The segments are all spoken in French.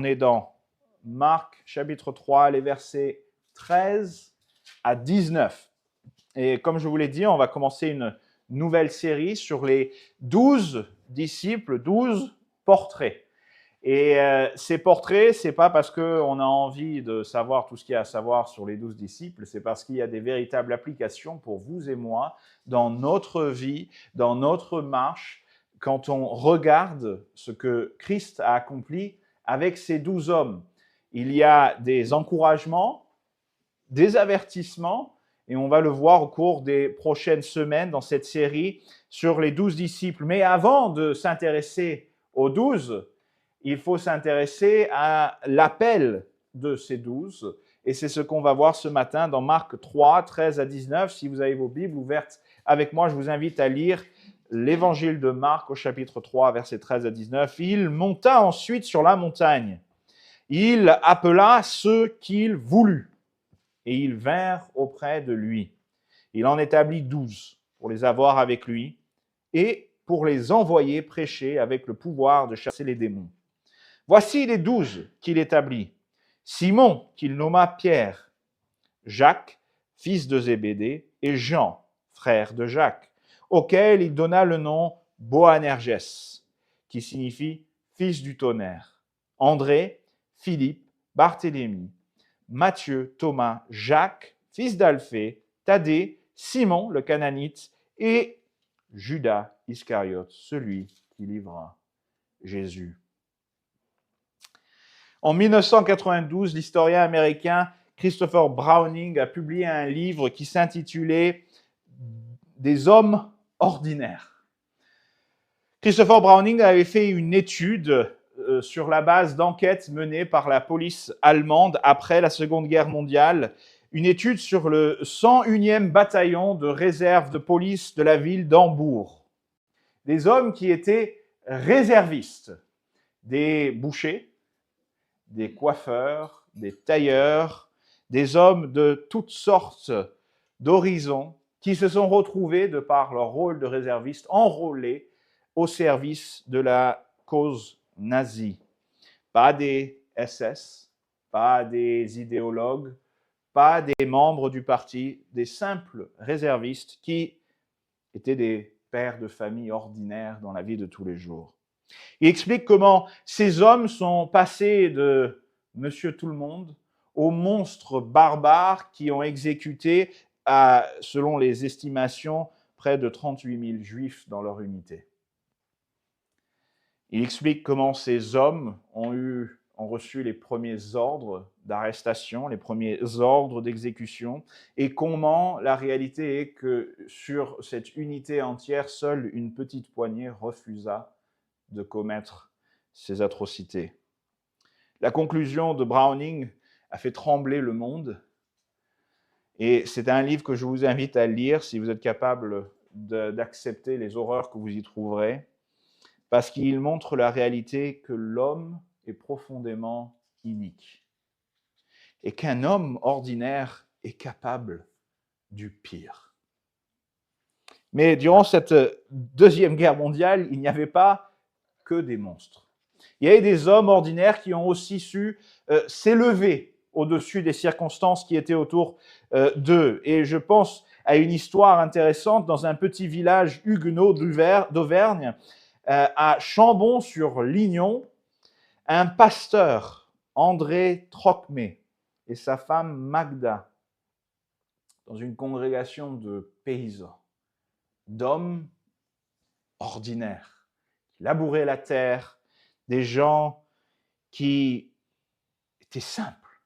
On est dans Marc chapitre 3, les versets 13 à 19. Et comme je vous l'ai dit, on va commencer une nouvelle série sur les 12 disciples, 12 portraits. Et ces portraits, c'est pas parce qu'on a envie de savoir tout ce qu'il y a à savoir sur les 12 disciples, c'est parce qu'il y a des véritables applications pour vous et moi dans notre vie, dans notre marche, quand on regarde ce que Christ a accompli avec ces 12 hommes. Il y a des encouragements, des avertissements, et on va le voir au cours des prochaines semaines dans cette série sur les 12 disciples. Mais avant de s'intéresser aux 12, il faut s'intéresser à l'appel de ces 12. Et c'est ce qu'on va voir ce matin dans Marc 3, 13 à 19. Si vous avez vos Bibles ouvertes avec moi, je vous invite à lire l'évangile de Marc au chapitre 3, versets 13 à 19. Il monta ensuite sur la montagne. Il appela ceux qu'il voulut et ils vinrent auprès de lui. Il en établit 12 pour les avoir avec lui et pour les envoyer prêcher avec le pouvoir de chasser les démons. Voici les 12 qu'il établit. Simon, qu'il nomma Pierre, Jacques, fils de Zébédée, et Jean, frère de Jacques, auquel il donna le nom Boanerges, qui signifie fils du tonnerre. André, Philippe, Barthélemy, Matthieu, Thomas, Jacques, fils d'Alphée, Thaddée, Simon le Cananite, et Judas Iscariote, celui qui livra Jésus. En 1992, l'historien américain Christopher Browning a publié un livre qui s'intitulait « Des hommes ordinaires ». Christopher Browning avait fait une étude sur la base d'enquêtes menées par la police allemande après la Seconde Guerre mondiale, une étude sur le 101e bataillon de réserve de police de la ville d'Hambourg. Des hommes qui étaient réservistes, des bouchers, des coiffeurs, des tailleurs, des hommes de toutes sortes d'horizons qui se sont retrouvés, de par leur rôle de réservistes, enrôlés au service de la cause nazie. Pas des SS, pas des idéologues, pas des membres du parti, des simples réservistes qui étaient des pères de famille ordinaires dans la vie de tous les jours. Il explique comment ces hommes sont passés de Monsieur Tout-le-Monde aux monstres barbares qui ont exécuté, selon les estimations, près de 38 000 juifs dans leur unité. Il explique comment ces hommes ont reçu les premiers ordres d'arrestation, les premiers ordres d'exécution, et comment la réalité est que sur cette unité entière, seule une petite poignée refusa de commettre ces atrocités. La conclusion de Browning a fait trembler le monde, et c'est un livre que je vous invite à lire si vous êtes capable d'accepter les horreurs que vous y trouverez, parce qu'il montre la réalité que l'homme est profondément inique et qu'un homme ordinaire est capable du pire. Mais durant cette Deuxième Guerre mondiale, il n'y avait pas que des monstres. Il y avait des hommes ordinaires qui ont aussi su s'élever au-dessus des circonstances qui étaient autour d'eux. Et je pense à une histoire intéressante dans un petit village huguenot d'Auvergne, à Chambon-sur-Lignon, un pasteur, André Trocmé, et sa femme Magda, dans une congrégation de paysans, d'hommes ordinaires, qui labouraient la terre, des gens qui étaient simples.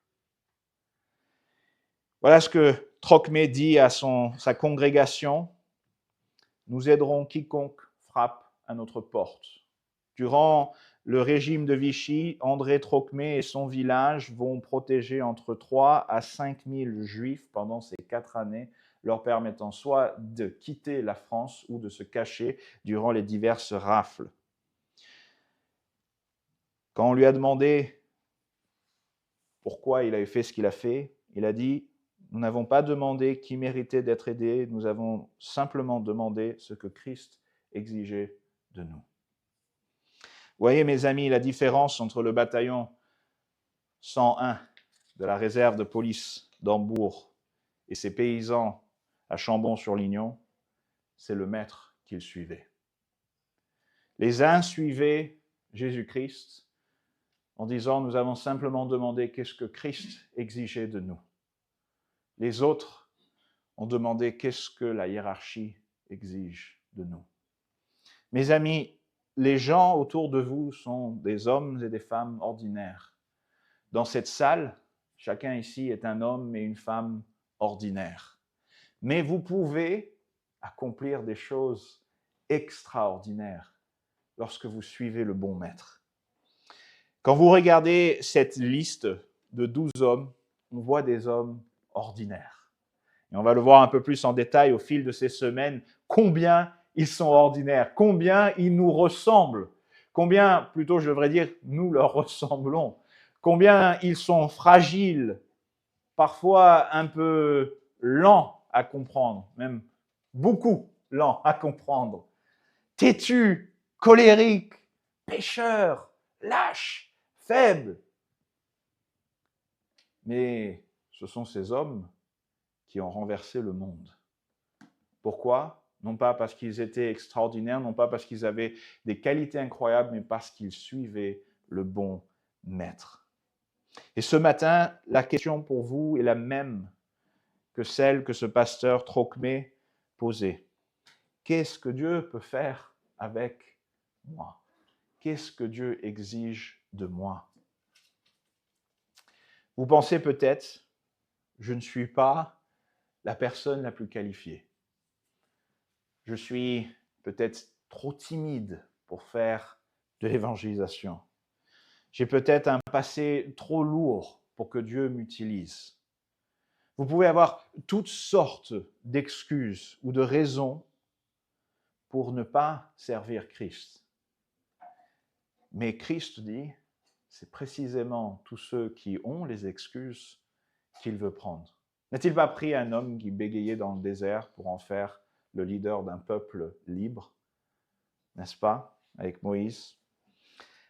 Voilà ce que Trocmé dit à sa congrégation: « Nous aiderons quiconque frappe à notre porte. » Durant le régime de Vichy, André Trocmé et son village vont protéger entre 3 à 5 000 juifs pendant ces 4 années, leur permettant soit de quitter la France ou de se cacher durant les diverses rafles. Quand on lui a demandé pourquoi il avait fait ce qu'il a fait, il a dit « Nous n'avons pas demandé qui méritait d'être aidé, nous avons simplement demandé ce que Christ exigeait de nous. » Vous voyez, mes amis, la différence entre le bataillon 101 de la réserve de police d'Hambourg et ses paysans à Chambon-sur-Lignon, c'est le maître qu'ils suivaient. Les uns suivaient Jésus-Christ en disant « Nous avons simplement demandé qu'est-ce que Christ exigeait de nous ». Les autres ont demandé qu'est-ce que la hiérarchie exige de nous. Mes amis, les gens autour de vous sont des hommes et des femmes ordinaires. Dans cette salle, chacun ici est un homme et une femme ordinaires. Mais vous pouvez accomplir des choses extraordinaires lorsque vous suivez le bon maître. Quand vous regardez cette liste de 12 hommes, on voit des hommes ordinaires. Et on va le voir un peu plus en détail au fil de ces semaines, combien ils sont ordinaires, combien ils nous ressemblent, combien, plutôt je devrais dire, nous leur ressemblons, combien ils sont fragiles, parfois un peu lents à comprendre, même beaucoup lents à comprendre, têtus, colériques, pécheurs, lâches, faibles. Mais ce sont ces hommes qui ont renversé le monde. Pourquoi ? Non pas parce qu'ils étaient extraordinaires, non pas parce qu'ils avaient des qualités incroyables, mais parce qu'ils suivaient le bon maître. Et ce matin, la question pour vous est la même que celle que ce pasteur Trocmé posait. Qu'est-ce que Dieu peut faire avec moi ? Qu'est-ce que Dieu exige de moi ? Vous pensez peut-être, je ne suis pas la personne la plus qualifiée. Je suis peut-être trop timide pour faire de l'évangélisation. J'ai peut-être un passé trop lourd pour que Dieu m'utilise. Vous pouvez avoir toutes sortes d'excuses ou de raisons pour ne pas servir Christ. Mais Christ dit, c'est précisément tous ceux qui ont les excuses qu'il veut prendre. N'a-t-il pas pris un homme qui bégayait dans le désert pour en faire le leader d'un peuple libre, n'est-ce pas, avec Moïse?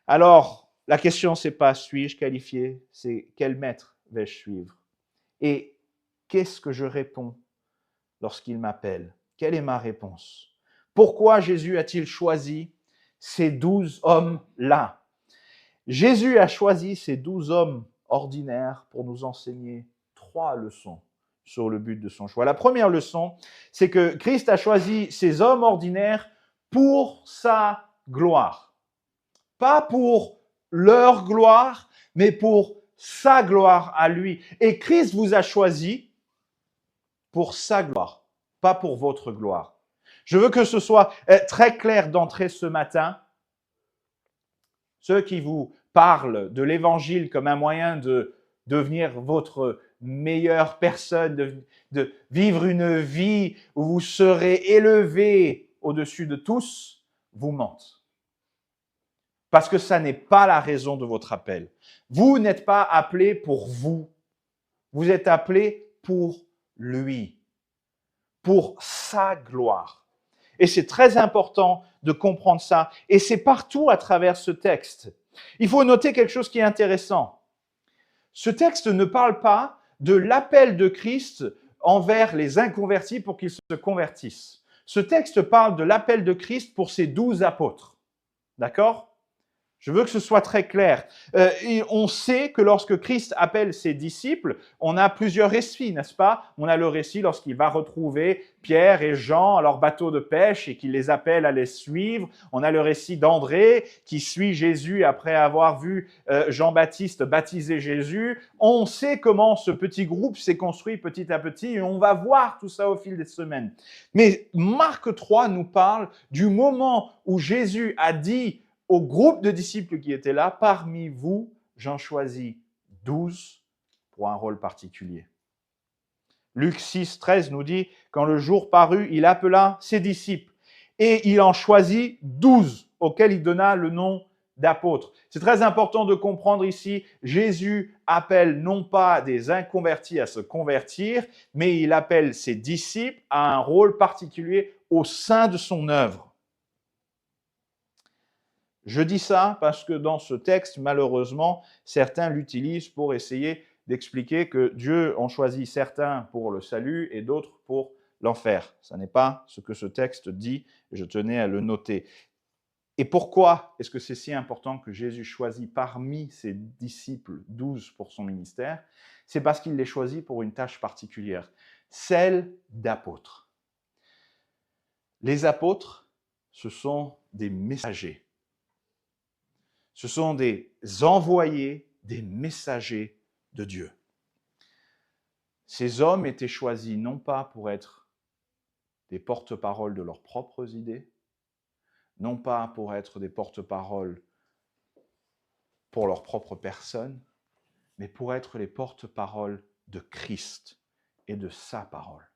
Alors, la question, c'est pas suis-je qualifié, c'est quel maître vais-je suivre? Et qu'est-ce que je réponds lorsqu'il m'appelle? Quelle est ma réponse? Pourquoi Jésus a-t-il choisi ces 12 hommes-là? Jésus a choisi ces 12 hommes ordinaires pour nous enseigner 3 leçons sur le but de son choix. La première leçon, c'est que Christ a choisi ces hommes ordinaires pour sa gloire. Pas pour leur gloire, mais pour sa gloire à lui. Et Christ vous a choisi pour sa gloire, pas pour votre gloire. Je veux que ce soit très clair d'entrée ce matin. Ceux qui vous parlent de l'Évangile comme un moyen de devenir votre meilleure personne, de vivre une vie où vous serez élevé au-dessus de tous, vous mentent. Parce que ça n'est pas la raison de votre appel. Vous n'êtes pas appelé pour vous. Vous êtes appelé pour lui, pour sa gloire. Et c'est très important de comprendre ça. Et c'est partout à travers ce texte. Il faut noter quelque chose qui est intéressant. Ce texte ne parle pas de l'appel de Christ envers les inconvertis pour qu'ils se convertissent. Ce texte parle de l'appel de Christ pour ses 12 apôtres. D'accord ? Je veux que ce soit très clair. Et on sait que lorsque Christ appelle ses disciples, on a plusieurs récits, n'est-ce pas? On a le récit lorsqu'il va retrouver Pierre et Jean à leur bateau de pêche et qu'il les appelle à les suivre. On a le récit d'André qui suit Jésus après avoir vu Jean-Baptiste baptiser Jésus. On sait comment ce petit groupe s'est construit petit à petit et on va voir tout ça au fil des semaines. Mais Marc 3 nous parle du moment où Jésus a dit au groupe de disciples qui étaient là, parmi vous, j'en choisis 12 pour un rôle particulier. Luc 6, 13 nous dit, quand le jour parut, il appela ses disciples et il en choisit 12 auxquels il donna le nom d'apôtres. C'est très important de comprendre ici, Jésus appelle non pas des inconvertis à se convertir, mais il appelle ses disciples à un rôle particulier au sein de son œuvre. Je dis ça parce que dans ce texte, malheureusement, certains l'utilisent pour essayer d'expliquer que Dieu en choisit certains pour le salut et d'autres pour l'enfer. Ce n'est pas ce que ce texte dit, et je tenais à le noter. Et pourquoi est-ce que c'est si important que Jésus choisit parmi ses disciples 12 pour son ministère? C'est parce qu'il les choisit pour une tâche particulière, celle d'apôtres. Les apôtres, ce sont des messagers. Ce sont des envoyés, des messagers de Dieu. Ces hommes étaient choisis non pas pour être des porte-paroles de leurs propres idées, non pas pour être des porte-paroles pour leur propre personne, mais pour être les porte-paroles de Christ et de sa parole.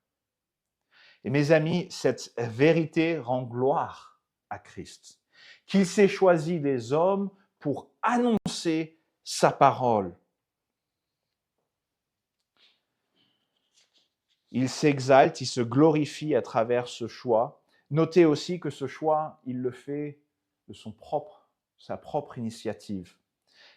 Et mes amis, cette vérité rend gloire à Christ, qu'il s'est choisi des hommes pour annoncer sa parole. Il s'exalte, il se glorifie à travers ce choix. Notez aussi que ce choix, il le fait de sa propre initiative.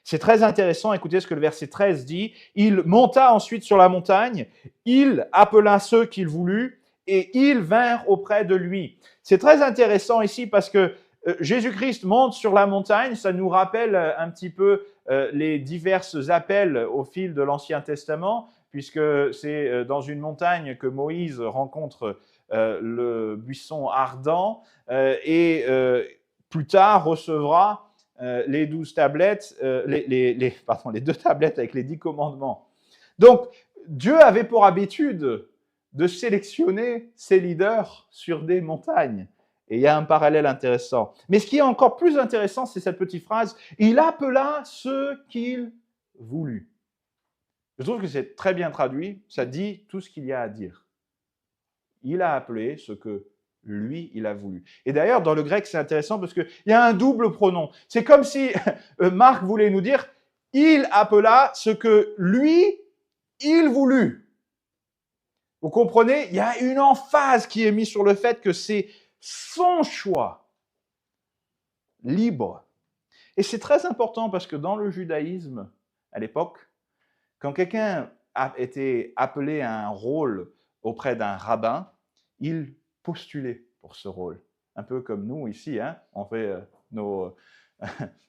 C'est très intéressant, écoutez ce que le verset 13 dit. Il monta ensuite sur la montagne, il appela ceux qu'il voulut, et ils vinrent auprès de lui. C'est très intéressant ici parce que Jésus-Christ monte sur la montagne, ça nous rappelle un petit peu les divers appels au fil de l'Ancien Testament, puisque c'est dans une montagne que Moïse rencontre le buisson ardent et plus tard recevra les 12 tablettes, les 2 tablettes avec les 10 commandements. Donc, Dieu avait pour habitude de sélectionner ses leaders sur des montagnes. Et il y a un parallèle intéressant. Mais ce qui est encore plus intéressant, c'est cette petite phrase « Il appela ceux qu'il voulut ». Je trouve que c'est très bien traduit, ça dit tout ce qu'il y a à dire. Il a appelé ce que lui, il a voulu. Et d'ailleurs, dans le grec, c'est intéressant parce qu'il y a un double pronom. C'est comme si Marc voulait nous dire « Il appela ce que lui, il voulut ». Vous comprenez? Il y a une emphase qui est mise sur le fait que c'est son choix libre. Et c'est très important parce que dans le judaïsme, à l'époque, quand quelqu'un a été appelé à un rôle auprès d'un rabbin, il postulait pour ce rôle. Un peu comme nous ici, hein, on fait nos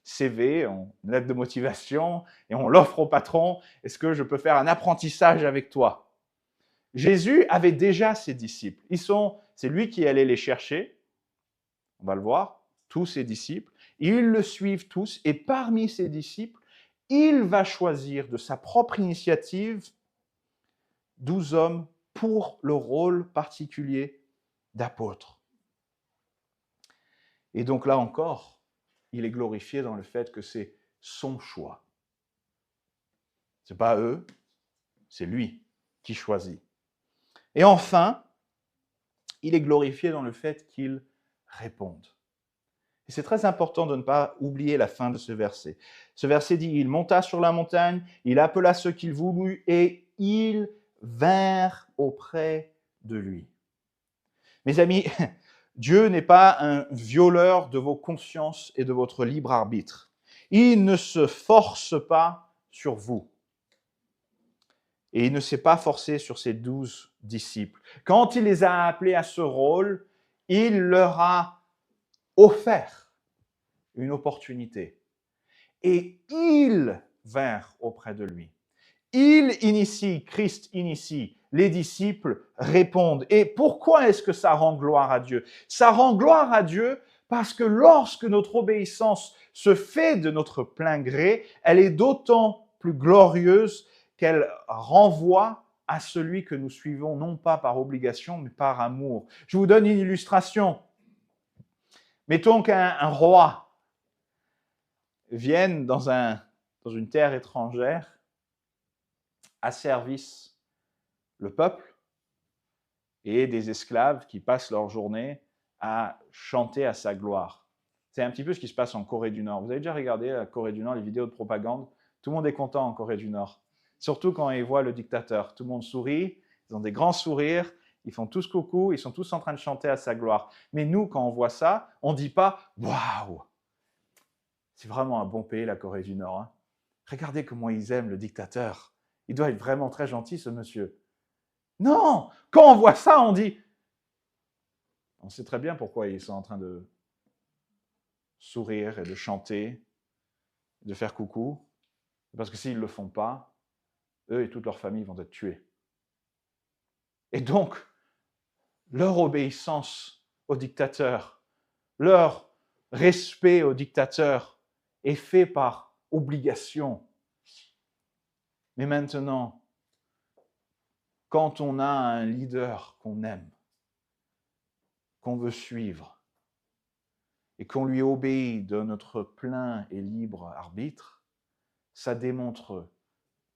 CV, une lettre de motivation, et on l'offre au patron. Est-ce que je peux faire un apprentissage avec toi? Jésus avait déjà ses disciples. C'est lui qui allait les chercher, on va le voir, tous ses disciples. Ils le suivent tous, et parmi ses disciples, il va choisir de sa propre initiative 12 hommes pour le rôle particulier d'apôtre. Et donc là encore, il est glorifié dans le fait que c'est son choix. Ce n'est pas eux, c'est lui qui choisit. Et enfin, il est glorifié dans le fait qu'ils répondent. Et c'est très important de ne pas oublier la fin de ce verset. Ce verset dit, il monta sur la montagne, il appela ceux qu'il voulut et ils vinrent auprès de lui. Mes amis, Dieu n'est pas un violeur de vos consciences et de votre libre arbitre. Il ne se force pas sur vous. Et il ne s'est pas forcé sur ses 12 disciples. Quand il les a appelés à ce rôle, il leur a offert une opportunité. Et ils vinrent auprès de lui. Il initie, Christ initie, les disciples répondent. Et pourquoi est-ce que ça rend gloire à Dieu? Ça rend gloire à Dieu parce que lorsque notre obéissance se fait de notre plein gré, elle est d'autant plus glorieuse qu'elle renvoie à celui que nous suivons, non pas par obligation, mais par amour. Je vous donne une illustration. Mettons qu'un roi vienne dans une terre étrangère, asservisse le peuple et des esclaves qui passent leur journée à chanter à sa gloire. C'est un petit peu ce qui se passe en Corée du Nord. Vous avez déjà regardé la Corée du Nord, les vidéos de propagande? Tout le monde est content en Corée du Nord. Surtout quand ils voient le dictateur. Tout le monde sourit, ils ont des grands sourires, ils font tous coucou, ils sont tous en train de chanter à sa gloire. Mais nous, quand on voit ça, on ne dit pas « Waouh !» C'est vraiment un bon pays, la Corée du Nord. Hein. Regardez comment ils aiment le dictateur. Il doit être vraiment très gentil, ce monsieur. Non, quand on voit ça, on dit, on sait très bien pourquoi ils sont en train de sourire et de chanter, de faire coucou. Parce que s'ils ne le font pas, eux et toute leur famille vont être tués. Et donc, leur obéissance au dictateur, leur respect au dictateur est fait par obligation. Mais maintenant, quand on a un leader qu'on aime, qu'on veut suivre, et qu'on lui obéit de notre plein et libre arbitre, ça démontre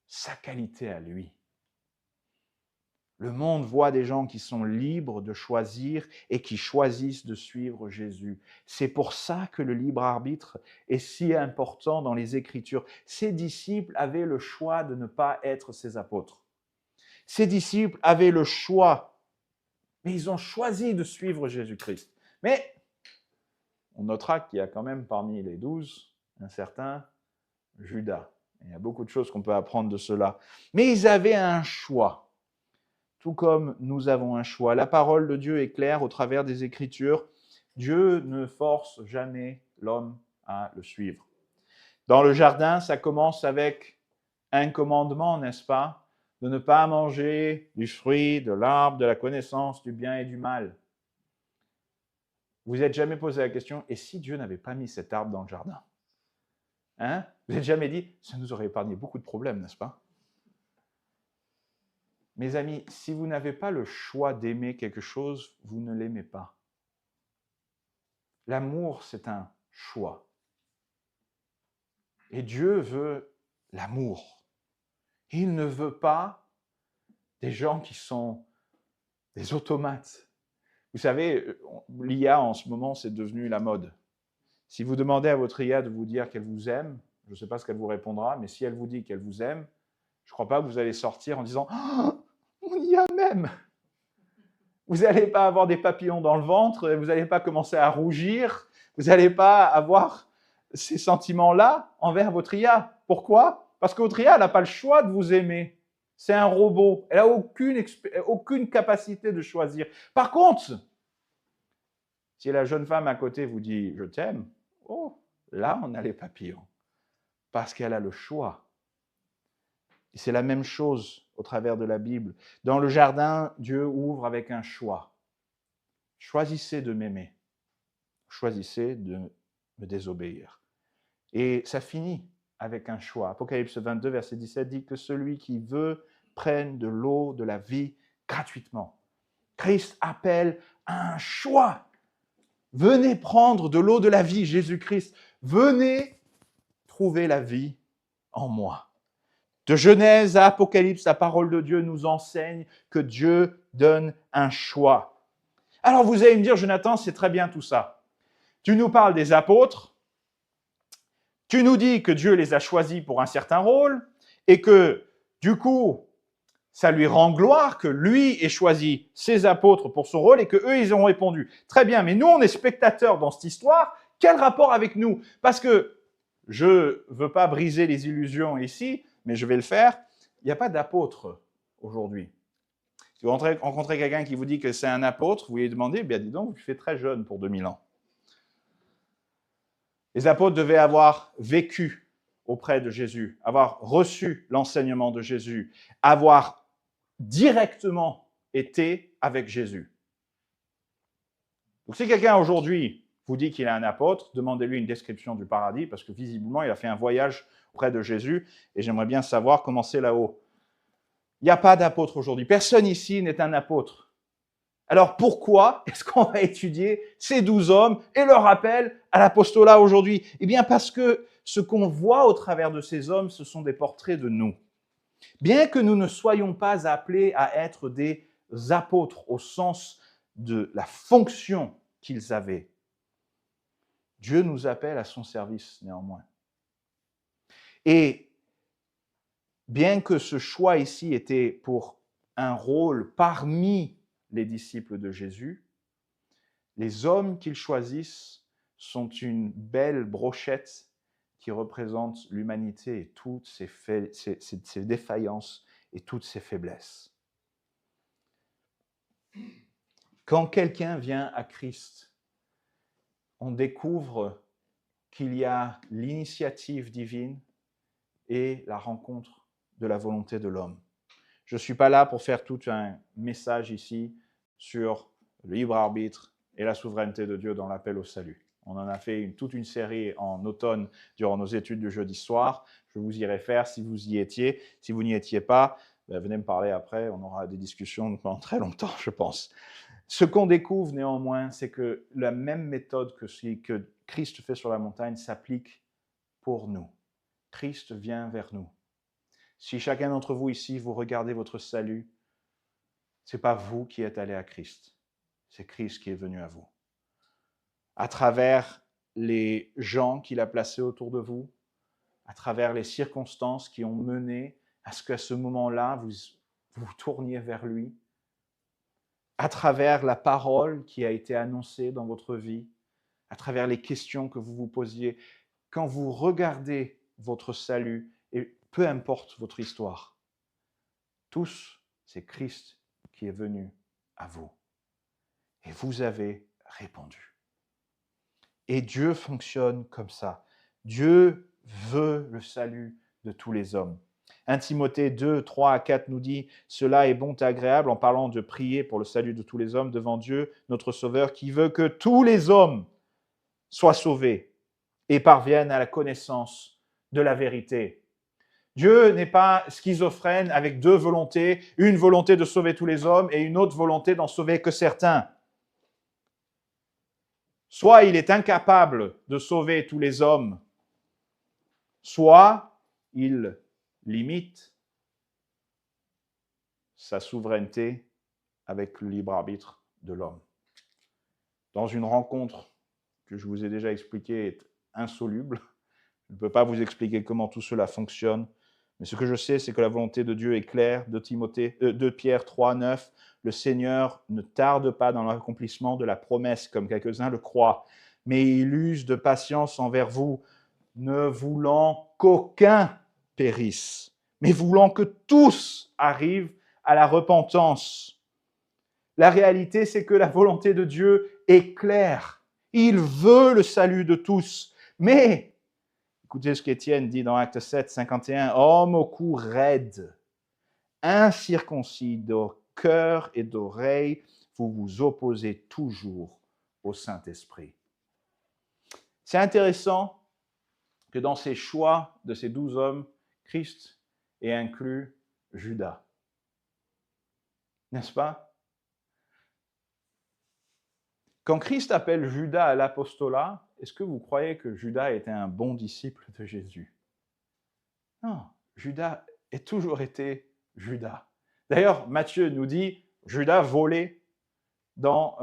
sa qualité à lui. Le monde voit des gens qui sont libres de choisir et qui choisissent de suivre Jésus. C'est pour ça que le libre arbitre est si important dans les Écritures. Ses disciples avaient le choix de ne pas être ses apôtres. Ses disciples avaient le choix, mais ils ont choisi de suivre Jésus-Christ. Mais on notera qu'il y a quand même parmi les 12 un certain Judas. Il y a beaucoup de choses qu'on peut apprendre de cela. Mais ils avaient un choix. Tout comme nous avons un choix. La parole de Dieu est claire au travers des Écritures. Dieu ne force jamais l'homme à le suivre. Dans le jardin, ça commence avec un commandement, n'est-ce pas? De ne pas manger du fruit de l'arbre de la connaissance du bien et du mal. Vous n'êtes jamais posé la question, et si Dieu n'avait pas mis cet arbre dans le jardin? Hein? Vous n'êtes jamais dit, ça nous aurait épargné beaucoup de problèmes, n'est-ce pas? Mes amis, si vous n'avez pas le choix d'aimer quelque chose, vous ne l'aimez pas. L'amour, c'est un choix. Et Dieu veut l'amour. Il ne veut pas des gens qui sont des automates. Vous savez, l'IA en ce moment, c'est devenu la mode. Si vous demandez à votre IA de vous dire qu'elle vous aime, je ne sais pas ce qu'elle vous répondra, mais si elle vous dit qu'elle vous aime, je ne crois pas que vous allez sortir en disant oh, « mon IA m'aime ». Vous n'allez pas avoir des papillons dans le ventre, vous n'allez pas commencer à rougir, vous n'allez pas avoir ces sentiments-là envers votre IA. Pourquoi? Parce que votre IA n'a pas le choix de vous aimer. C'est un robot. Elle n'a aucune capacité de choisir. Par contre, si la jeune femme à côté vous dit « je t'aime », oh, là on a les papillons. Parce qu'elle a le choix. Et c'est la même chose au travers de la Bible. Dans le jardin, Dieu ouvre avec un choix. Choisissez de m'aimer. Choisissez de me désobéir. Et ça finit avec un choix. Apocalypse 22, verset 17 dit que celui qui veut prenne de l'eau de la vie gratuitement. Christ appelle à un choix. Venez prendre de l'eau de la vie, Jésus-Christ. Venez trouver la vie en moi. De Genèse à Apocalypse, la parole de Dieu nous enseigne que Dieu donne un choix. Alors vous allez me dire, Jonathan, c'est très bien tout ça. Tu nous parles des apôtres, tu nous dis que Dieu les a choisis pour un certain rôle et que du coup, ça lui rend gloire que lui ait choisi ses apôtres pour son rôle et que eux ils ont répondu. Très bien, mais nous on est spectateurs dans cette histoire. Quel rapport avec nous? Parce que je ne veux pas briser les illusions ici, mais je vais le faire. Il n'y a pas d'apôtre aujourd'hui. Si vous rencontrez quelqu'un qui vous dit que c'est un apôtre, vous lui demandez, bien dis donc, tu fais très jeune pour 2000 ans. Les apôtres devaient avoir vécu auprès de Jésus, avoir reçu l'enseignement de Jésus, avoir directement été avec Jésus. Donc si quelqu'un aujourd'hui vous dit qu'il est un apôtre, demandez-lui une description du paradis, parce que visiblement, il a fait un voyage auprès de Jésus, et j'aimerais bien savoir comment c'est là-haut. Il n'y a pas d'apôtre aujourd'hui. Personne ici n'est un apôtre. Alors pourquoi est-ce qu'on va étudier ces 12 hommes et leur appel à l'apostolat aujourd'hui? Eh bien parce que ce qu'on voit au travers de ces hommes, ce sont des portraits de nous. Bien que nous ne soyons pas appelés à être des apôtres au sens de la fonction qu'ils avaient, Dieu nous appelle à son service néanmoins. Et bien que ce choix ici était pour un rôle parmi les disciples de Jésus, les hommes qu'ils choisissent sont une belle brochette qui représente l'humanité et toutes ses défaillances et toutes ses faiblesses. Quand quelqu'un vient à Christ, on découvre qu'il y a l'initiative divine et la rencontre de la volonté de l'homme. Je ne suis pas là pour faire tout un message ici sur le libre arbitre et la souveraineté de Dieu dans l'appel au salut. On en a fait toute une série en automne durant nos études du jeudi soir. Je vous y réfère si vous y étiez. Si vous n'y étiez pas, venez me parler après. On aura des discussions pendant très longtemps, je pense. Ce qu'on découvre néanmoins, c'est que la même méthode que Christ fait sur la montagne s'applique pour nous. Christ vient vers nous. Si chacun d'entre vous ici, vous regardez votre salut, ce n'est pas vous qui êtes allé à Christ, c'est Christ qui est venu à vous. À travers les gens qu'il a placés autour de vous, à travers les circonstances qui ont mené à ce qu'à ce moment-là, vous vous tourniez vers lui, à travers la parole qui a été annoncée dans votre vie, à travers les questions que vous vous posiez, quand vous regardez votre salut, et peu importe votre histoire, tous, c'est Christ qui est venu à vous. Et vous avez répondu. Et Dieu fonctionne comme ça. Dieu veut le salut de tous les hommes. 1 Timothée 2, 3 à 4 nous dit « Cela est bon et agréable en parlant de prier pour le salut de tous les hommes devant Dieu, notre Sauveur, qui veut que tous les hommes soient sauvés et parviennent à la connaissance de la vérité. » Dieu n'est pas schizophrène avec deux volontés, une volonté de sauver tous les hommes et une autre volonté d'en sauver que certains. Soit il est incapable de sauver tous les hommes, soit il limite sa souveraineté avec le libre arbitre de l'homme. Dans une rencontre que je vous ai déjà expliquée est insoluble, je ne peux pas vous expliquer comment tout cela fonctionne, mais ce que je sais, c'est que la volonté de Dieu est claire. 2 Pierre 3, 9, le Seigneur ne tarde pas dans l'accomplissement de la promesse, comme quelques-uns le croient, mais il use de patience envers vous, ne voulant qu'aucun périsse, mais voulant que tous arrivent à la repentance. La réalité, c'est que la volonté de Dieu est claire. Il veut le salut de tous, mais écoutez ce qu'Étienne dit dans Acte 7, 51. « Homme au cou raide, incirconcis de cœur et d'oreille, vous vous opposez toujours au Saint-Esprit. » C'est intéressant que dans ces choix de ces 12 hommes, Christ ait inclus Judas. N'est-ce pas? Quand Christ appelle Judas à l'apostolat, est-ce que vous croyez que Judas était un bon disciple de Jésus? Non, Judas a toujours été Judas. D'ailleurs, Matthieu nous dit, Judas volait dans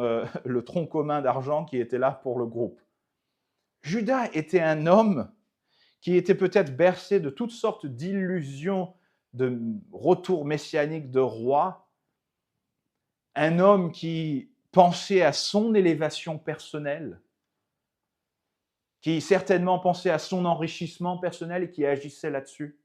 le tronc commun d'argent qui était là pour le groupe. Judas était un homme qui était peut-être bercé de toutes sortes d'illusions de retour messianique de roi, un homme qui pensait à son élévation personnelle, qui certainement pensait à son enrichissement personnel et qui agissait là-dessus.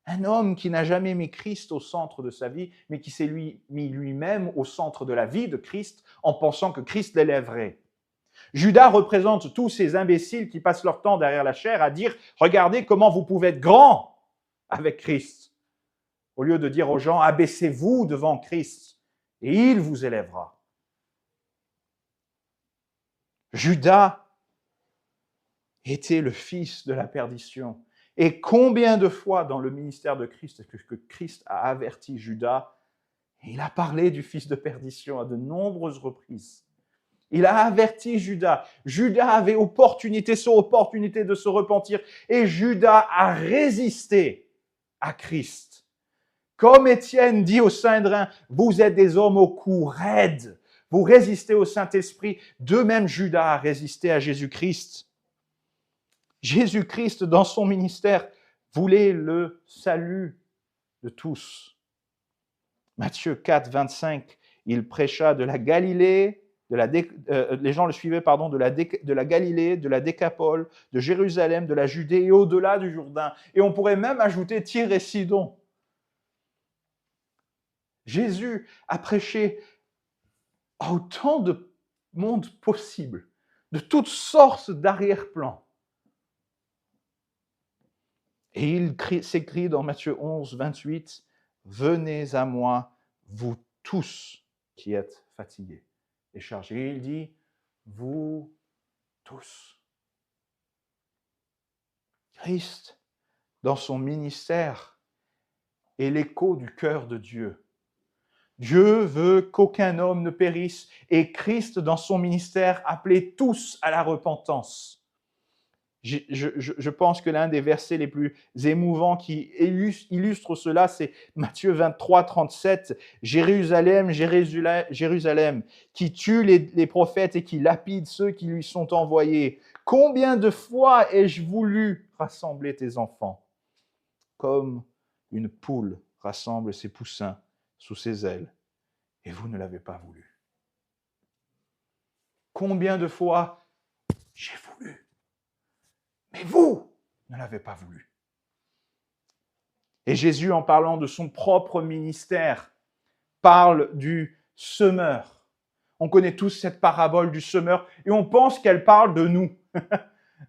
Un homme qui n'a jamais mis Christ au centre de sa vie, mais qui s'est mis lui-même au centre de la vie de Christ en pensant que Christ l'élèverait. Judas représente tous ces imbéciles qui passent leur temps derrière la chair à dire « Regardez comment vous pouvez être grand avec Christ », au lieu de dire aux gens « Abaissez-vous devant Christ et il vous élèvera ». Judas était le fils de la perdition. Et combien de fois dans le ministère de Christ est-ce que Christ a averti Judas? Il a parlé du fils de perdition à de nombreuses reprises. Il a averti Judas. Judas avait opportunité sur opportunité de se repentir et Judas a résisté à Christ. Comme Étienne dit au Saint-Drin, vous êtes des hommes au cou raide. Vous résistez au Saint-Esprit. De même, Judas a résisté à Jésus-Christ. Jésus-Christ, dans son ministère, voulait le salut de tous. Matthieu 4, 25, il prêcha de la Galilée les gens le suivaient de la Galilée, de la Décapole, de Jérusalem, de la Judée et au-delà du Jourdain. Et on pourrait même ajouter Tyr et Sidon. Jésus a prêché à autant de monde possible, de toutes sortes d'arrière-plans. Et il s'écrit dans Matthieu 11, 28, « Venez à moi, vous tous qui êtes fatigués et chargés. » Et il dit, « Vous tous. » Christ, dans son ministère, est l'écho du cœur de Dieu. Dieu veut qu'aucun homme ne périsse et Christ, dans son ministère, appelait tous à la repentance. Je pense que l'un des versets les plus émouvants qui illustre cela, c'est Matthieu 23, 37. « Jérusalem, Jérusalem, qui tue les prophètes et qui lapide ceux qui lui sont envoyés. Combien de fois ai-je voulu rassembler tes enfants, comme une poule rassemble ses poussins sous ses ailes, et vous ne l'avez pas voulu. Combien de fois j'ai voulu, mais vous ne l'avez pas voulu. » Et Jésus, en parlant de son propre ministère, parle du semeur. On connaît tous cette parabole du semeur et on pense qu'elle parle de nous.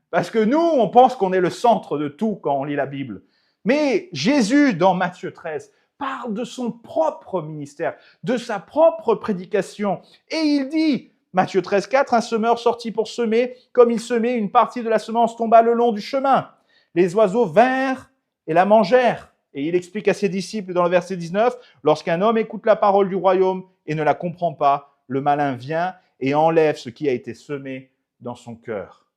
Parce que nous, on pense qu'on est le centre de tout quand on lit la Bible. Mais Jésus, dans Matthieu 13, parle de son propre ministère, de sa propre prédication. Et il dit, Matthieu 13, 4, « Un semeur sortit pour semer. Comme il semait, une partie de la semence tomba le long du chemin. Les oiseaux vinrent et la mangèrent. » Et il explique à ses disciples dans le verset 19, « Lorsqu'un homme écoute la parole du royaume et ne la comprend pas, le malin vient et enlève ce qui a été semé dans son cœur. »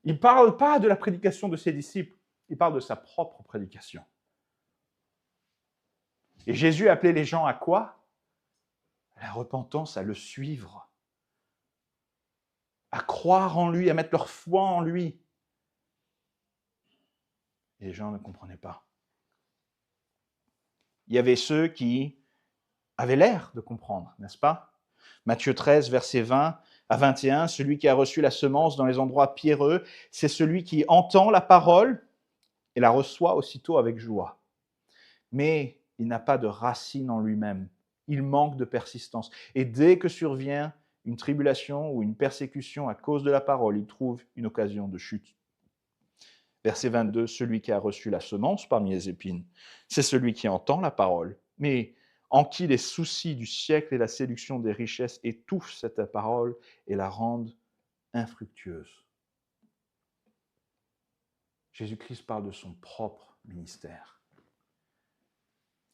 Il ne parle pas de la prédication de ses disciples, il parle de sa propre prédication. Et Jésus appelait les gens à quoi? À la repentance, à le suivre, à croire en lui, à mettre leur foi en lui. Et les gens ne comprenaient pas. Il y avait ceux qui avaient l'air de comprendre, n'est-ce pas? Matthieu 13, verset 20 à 21, « Celui qui a reçu la semence dans les endroits pierreux, c'est celui qui entend la parole et la reçoit aussitôt avec joie. Mais il n'a pas de racine en lui-même. Il manque de persistance. Et dès que survient une tribulation ou une persécution à cause de la parole, il trouve une occasion de chute. » Verset 22, « Celui qui a reçu la semence parmi les épines, c'est celui qui entend la parole, mais en qui les soucis du siècle et la séduction des richesses étouffent cette parole et la rendent infructueuse. » Jésus-Christ parle de son propre ministère.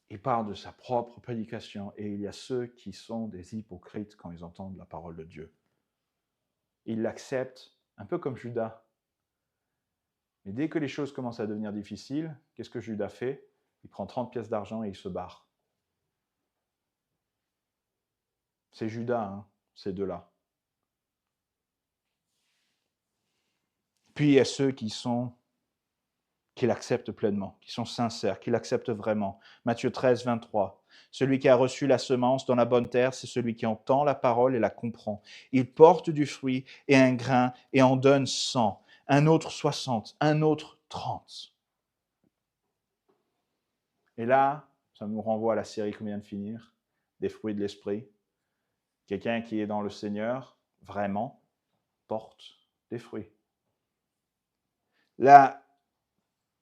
Il parle de sa propre prédication et il y a ceux qui sont des hypocrites quand ils entendent la parole de Dieu. Ils l'acceptent un peu comme Judas. Mais dès que les choses commencent à devenir difficiles, qu'est-ce que Judas fait? Il prend 30 pièces d'argent et il se barre. C'est Judas, ces deux-là. Puis il y a ceux qui l'acceptent pleinement, qui sont sincères, qui l'acceptent vraiment. Matthieu 13, 23. « Celui qui a reçu la semence dans la bonne terre, c'est celui qui entend la parole et la comprend. Il porte du fruit et un grain et en donne 100, un autre 60, un autre 30. » Et là, ça nous renvoie à la série qu'on vient de finir, des fruits de l'esprit. Quelqu'un qui est dans le Seigneur, vraiment, porte des fruits. La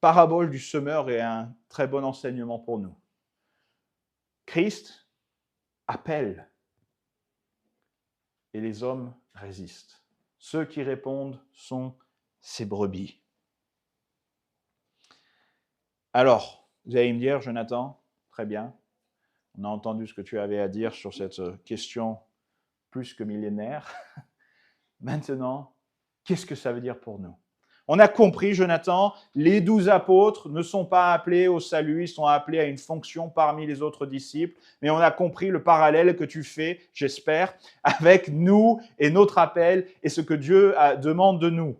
parabole du semeur est un très bon enseignement pour nous. Christ appelle et les hommes résistent. Ceux qui répondent sont ses brebis. Alors, vous allez me dire, Jonathan, très bien, on a entendu ce que tu avais à dire sur cette question plus que millénaire. Maintenant, qu'est-ce que ça veut dire pour nous? On a compris, Jonathan, les 12 apôtres ne sont pas appelés au salut, ils sont appelés à une fonction parmi les autres disciples, mais on a compris le parallèle que tu fais, j'espère, avec nous et notre appel et ce que Dieu demande de nous.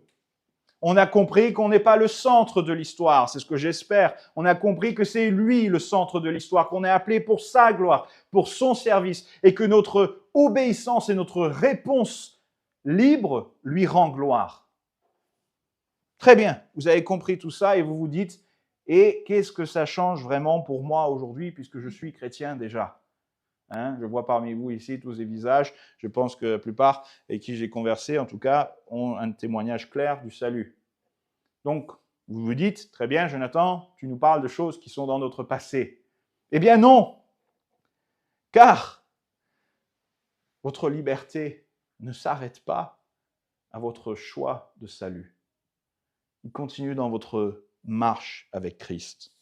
On a compris qu'on n'est pas le centre de l'histoire, c'est ce que j'espère. On a compris que c'est lui le centre de l'histoire, qu'on est appelé pour sa gloire, pour son service, et que notre obéissance et notre réponse libre lui rend gloire. Très bien, vous avez compris tout ça et vous vous dites, et qu'est-ce que ça change vraiment pour moi aujourd'hui puisque je suis chrétien déjà ? Je vois parmi vous ici tous ces visages. Je pense que la plupart avec qui j'ai conversé, en tout cas, ont un témoignage clair du salut. Donc, vous vous dites, très bien, Jonathan, tu nous parles de choses qui sont dans notre passé. Eh bien non, car votre liberté ne s'arrête pas à votre choix de salut. Il continue dans votre marche avec Christ.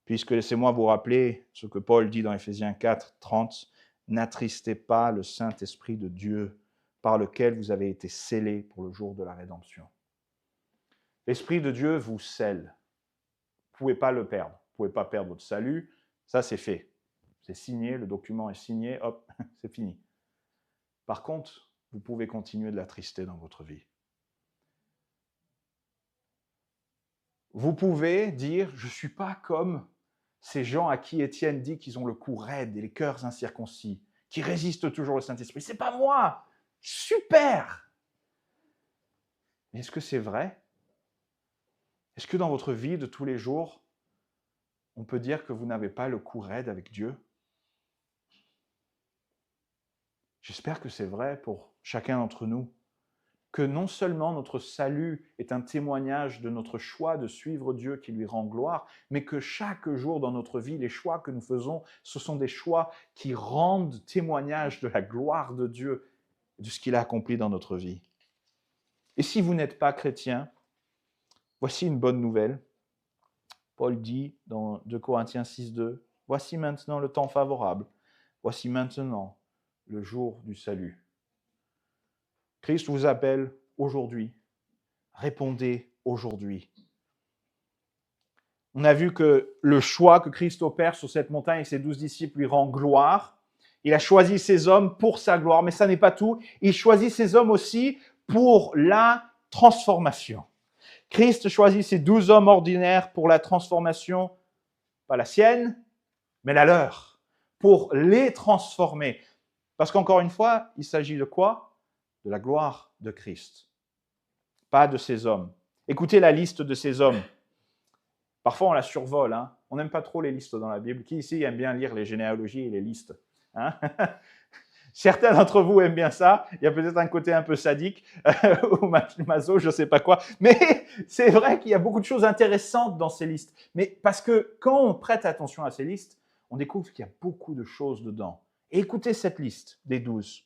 Puisque laissez-moi vous rappeler ce que Paul dit dans Éphésiens 4, 30, « N'attristez pas le Saint-Esprit de Dieu par lequel vous avez été scellés pour le jour de la rédemption. » L'Esprit de Dieu vous scelle. Vous ne pouvez pas le perdre. Vous ne pouvez pas perdre votre salut. Ça, c'est fait. C'est signé, le document est signé, hop, c'est fini. Par contre, vous pouvez continuer de l'attrister dans votre vie. Vous pouvez dire, je ne suis pas comme ces gens à qui Étienne dit qu'ils ont le cou raide et les cœurs incirconcis, qui résistent toujours au Saint-Esprit. C'est pas moi! Super! Mais est-ce que c'est vrai? Est-ce que dans votre vie de tous les jours, on peut dire que vous n'avez pas le cou raide avec Dieu? J'espère que c'est vrai pour chacun d'entre nous, que non seulement notre salut est un témoignage de notre choix de suivre Dieu qui lui rend gloire, mais que chaque jour dans notre vie, les choix que nous faisons, ce sont des choix qui rendent témoignage de la gloire de Dieu, de ce qu'il a accompli dans notre vie. Et si vous n'êtes pas chrétien, voici une bonne nouvelle. Paul dit dans 2 Corinthiens 6, 2, « Voici maintenant le temps favorable, voici maintenant le jour du salut. » Christ vous appelle aujourd'hui. Répondez aujourd'hui. On a vu que le choix que Christ opère sur cette montagne et ses 12 disciples lui rend gloire. Il a choisi ces hommes pour sa gloire, mais ça n'est pas tout. Il choisit ces hommes aussi pour la transformation. Christ choisit ces 12 hommes ordinaires pour la transformation, pas la sienne, mais la leur, pour les transformer. Parce qu'encore une fois, il s'agit de quoi ? De la gloire de Christ, pas de ces hommes. Écoutez la liste de ces hommes. Parfois, on la survole. On n'aime pas trop les listes dans la Bible. Qui ici aime bien lire les généalogies et les listes? Certains d'entre vous aiment bien ça. Il y a peut-être un côté un peu sadique ou maso, je ne sais pas quoi. Mais c'est vrai qu'il y a beaucoup de choses intéressantes dans ces listes. Mais parce que quand on prête attention à ces listes, on découvre qu'il y a beaucoup de choses dedans. Et écoutez cette liste des 12.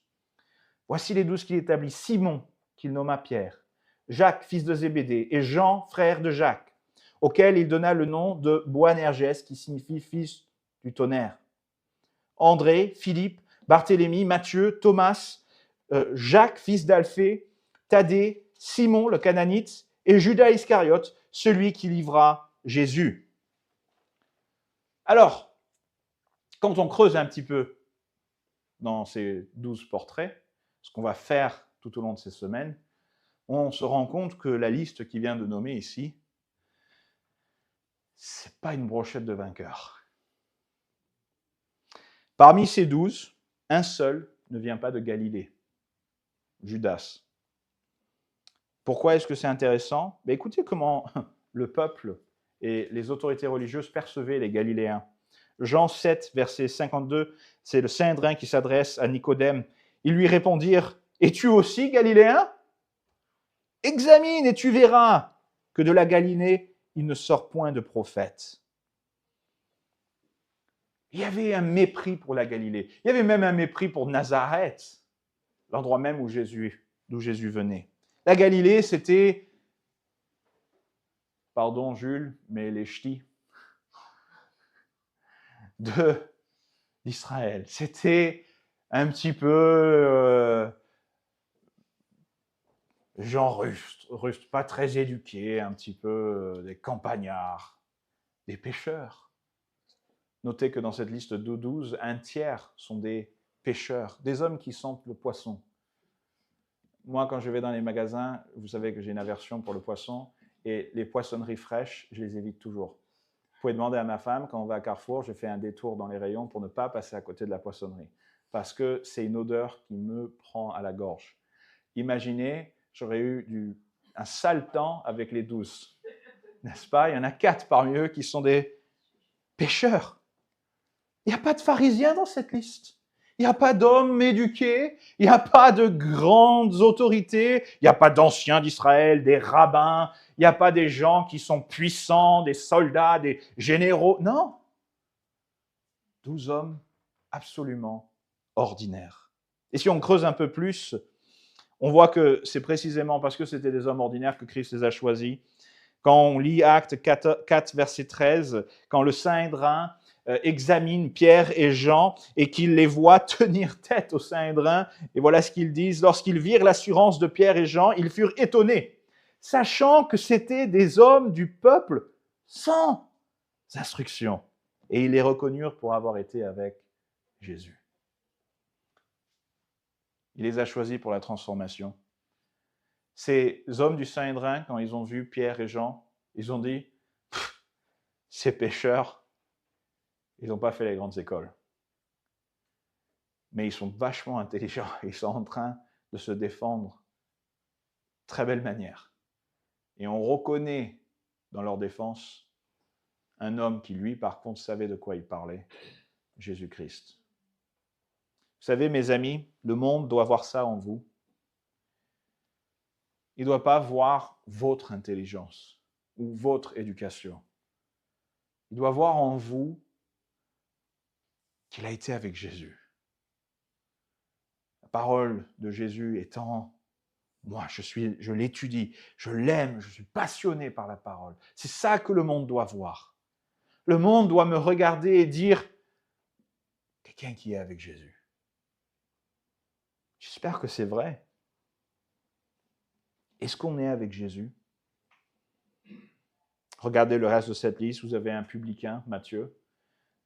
Voici les 12 qu'il établit. Simon, qu'il nomma Pierre. Jacques, fils de Zébédée, et Jean, frère de Jacques, auquel il donna le nom de Boanerges, qui signifie fils du tonnerre. André, Philippe, Barthélemy, Matthieu, Thomas, Jacques, fils d'Alphée, Thaddée, Simon, le Cananite, et Judas Iscariote, celui qui livra Jésus. Alors, quand on creuse un petit peu dans ces 12 portraits, ce qu'on va faire tout au long de ces semaines, on se rend compte que la liste qui vient de nommer ici, c'est pas une brochette de vainqueurs. Parmi ces 12, un seul ne vient pas de Galilée, Judas. Pourquoi est-ce que c'est intéressant ? Écoutez comment le peuple et les autorités religieuses percevaient les Galiléens. Jean 7, verset 52, c'est le Saint-Hédrin qui s'adresse à Nicodème. Ils lui répondirent, « Es-tu aussi Galiléen ? Examine et tu verras que de la Galilée, il ne sort point de prophète. » Il y avait un mépris pour la Galilée. Il y avait même un mépris pour Nazareth, l'endroit même d'où Jésus venait. La Galilée, c'était, pardon Jules, mais les ch'tis d'Israël. C'était un petit peu gens rustes, pas très éduqués, un petit peu des campagnards, des pêcheurs. Notez que dans cette liste de 12, un tiers sont des pêcheurs, des hommes qui sentent le poisson. Moi, quand je vais dans les magasins, vous savez que j'ai une aversion pour le poisson, et les poissonneries fraîches, je les évite toujours. Vous pouvez demander à ma femme, quand on va à Carrefour, je fais un détour dans les rayons pour ne pas passer à côté de la poissonnerie, parce que c'est une odeur qui me prend à la gorge. Imaginez, j'aurais eu un sale temps avec les 12, n'est-ce pas? Il y en a 4 parmi eux qui sont des pécheurs. Il n'y a pas de pharisiens dans cette liste. Il n'y a pas d'hommes éduqués, il n'y a pas de grandes autorités, il n'y a pas d'anciens d'Israël, des rabbins, il n'y a pas des gens qui sont puissants, des soldats, des généraux. Non. 12 hommes absolument ordinaires. Et si on creuse un peu plus, on voit que c'est précisément parce que c'était des hommes ordinaires que Christ les a choisis. Quand on lit Actes 4 verset 13, quand le Saint-Hédrin examine Pierre et Jean et qu'ils les voient tenir tête au Saint-Hédrin, et voilà ce qu'ils disent. Lorsqu'ils virent l'assurance de Pierre et Jean, ils furent étonnés, sachant que c'étaient des hommes du peuple sans instruction. Et ils les reconnurent pour avoir été avec Jésus. Il les a choisis pour la transformation. Ces hommes du Saint-Hédrin, quand ils ont vu Pierre et Jean, ils ont dit « Ces pécheurs, ils n'ont pas fait les grandes écoles. Mais ils sont vachement intelligents. Ils sont en train de se défendre. Très belle manière. Et on reconnaît dans leur défense un homme qui, lui, par contre, savait de quoi il parlait, Jésus-Christ. Vous savez, mes amis, le monde doit voir ça en vous. Il ne doit pas voir votre intelligence ou votre éducation. Il doit voir en vous qu'il a été avec Jésus. La parole de Jésus étant, moi, je l'étudie, je l'aime, je suis passionné par la parole. C'est ça que le monde doit voir. Le monde doit me regarder et dire, quelqu'un qui est avec Jésus. J'espère que c'est vrai. Est-ce qu'on est avec Jésus? Regardez le reste de cette liste. Vous avez un publicain, Matthieu.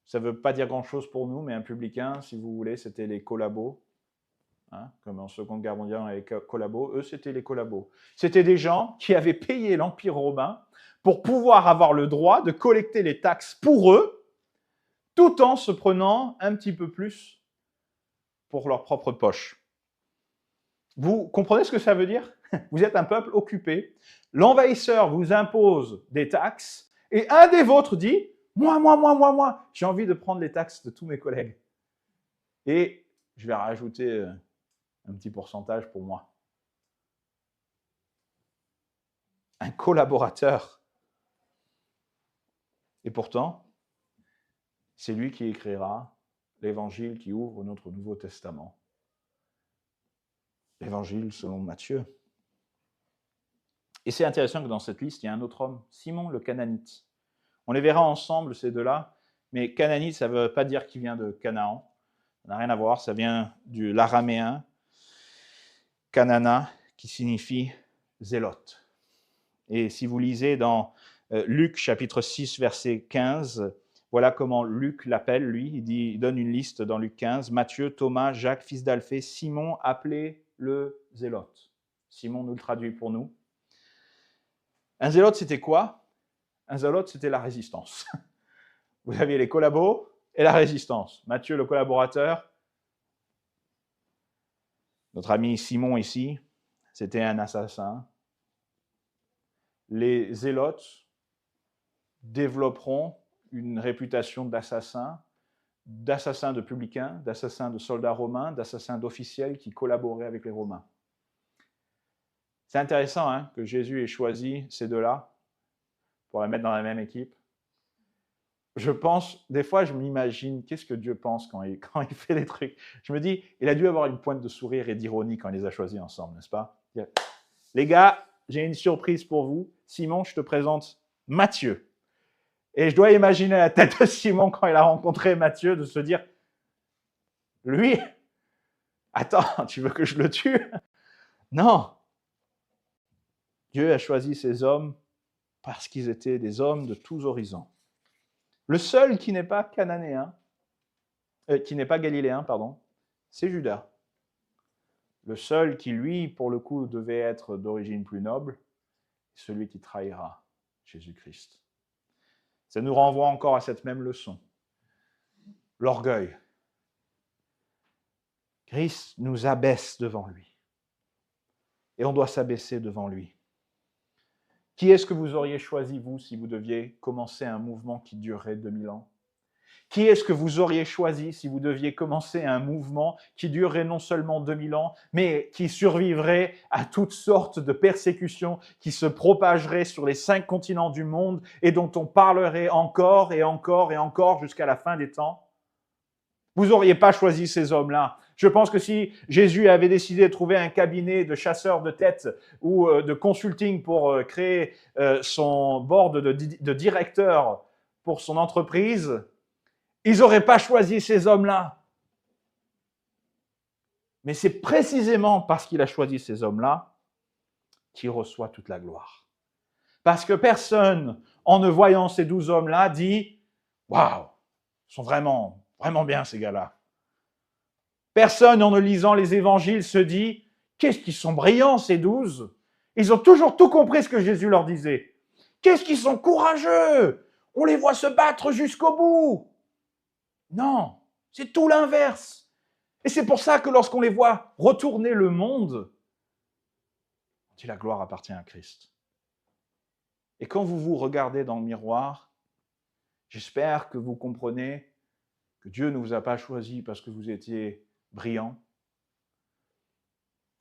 Ça ne veut pas dire grand-chose pour nous, mais un publicain, si vous voulez, c'était les collabos. Comme en Seconde Guerre mondiale, on avait les collabos. Eux, c'était les collabos. C'était des gens qui avaient payé l'Empire romain pour pouvoir avoir le droit de collecter les taxes pour eux, tout en se prenant un petit peu plus pour leur propre poche. Vous comprenez ce que ça veut dire? Vous êtes un peuple occupé, l'envahisseur vous impose des taxes, et un des vôtres dit « Moi, j'ai envie de prendre les taxes de tous mes collègues. Et je vais rajouter un petit pourcentage pour moi. » Un collaborateur. Et pourtant, c'est lui qui écrira l'évangile qui ouvre notre Nouveau Testament. L'évangile selon Matthieu. Et c'est intéressant que dans cette liste, il y a un autre homme, Simon le Cananite. On les verra ensemble, ces deux-là, mais Cananite, ça ne veut pas dire qu'il vient de Canaan. Ça n'a rien à voir, ça vient de l'araméen, Canana, qui signifie zélote. Et si vous lisez dans Luc chapitre 6, verset 15, voilà comment Luc l'appelle, lui. Il donne une liste dans Luc 15. Matthieu, Thomas, Jacques, fils d'Alphée, Simon, appelé le zélote. Simon nous le traduit pour nous. Un zélote, c'était quoi? Un zélote, c'était la résistance. Vous aviez les collabos et la résistance. Matthieu, le collaborateur. Notre ami Simon ici, c'était un assassin. Les zélotes développeront une réputation d'assassins de publicains, d'assassins de soldats romains, d'assassins d'officiels qui collaboraient avec les Romains. C'est intéressant que Jésus ait choisi ces deux-là pour les mettre dans la même équipe. Je pense, des fois, je m'imagine, qu'est-ce que Dieu pense quand il fait des trucs? Je me dis, il a dû avoir une pointe de sourire et d'ironie quand il les a choisis ensemble, n'est-ce pas? Les gars, j'ai une surprise pour vous. Simon, je te présente Matthieu. Et je dois imaginer la tête de Simon quand il a rencontré Matthieu, de se dire, lui, attends, tu veux que je le tue? Non. Dieu a choisi ces hommes parce qu'ils étaient des hommes de tous horizons. Le seul qui n'est pas cananéen, qui n'est pas galiléen, c'est Judas. Le seul qui, lui, pour le coup, devait être d'origine plus noble, c'est celui qui trahira Jésus-Christ. Ça nous renvoie encore à cette même leçon. L'orgueil. Christ nous abaisse devant lui. Et on doit s'abaisser devant lui. Qui est-ce que vous auriez choisi, vous, si vous deviez commencer un mouvement qui durerait 2000 ans? Qui est-ce que vous auriez choisi si vous deviez commencer un mouvement qui durerait non seulement 2000 ans, mais qui survivrait à toutes sortes de persécutions, qui se propageraient sur les 5 continents du monde et dont on parlerait encore et encore et encore jusqu'à la fin des temps? Vous n'auriez pas choisi ces hommes-là. Je pense que si Jésus avait décidé de trouver un cabinet de chasseurs de têtes ou de consulting pour créer son board de directeur pour son entreprise, ils n'auraient pas choisi ces hommes-là. Mais c'est précisément parce qu'il a choisi ces hommes-là qu'il reçoit toute la gloire. Parce que personne, en ne voyant ces 12 hommes-là, dit « Waouh, ils sont vraiment, vraiment bien ces gars-là ». Personne, en ne lisant les évangiles, se dit « Qu'est-ce qu'ils sont brillants ces 12 ! Ils ont toujours tout compris ce que Jésus leur disait. Qu'est-ce qu'ils sont courageux! On les voit se battre jusqu'au bout !» Non, c'est tout l'inverse. Et c'est pour ça que lorsqu'on les voit retourner le monde, on dit la gloire appartient à Christ. Et quand vous vous regardez dans le miroir, j'espère que vous comprenez que Dieu ne vous a pas choisi parce que vous étiez brillant.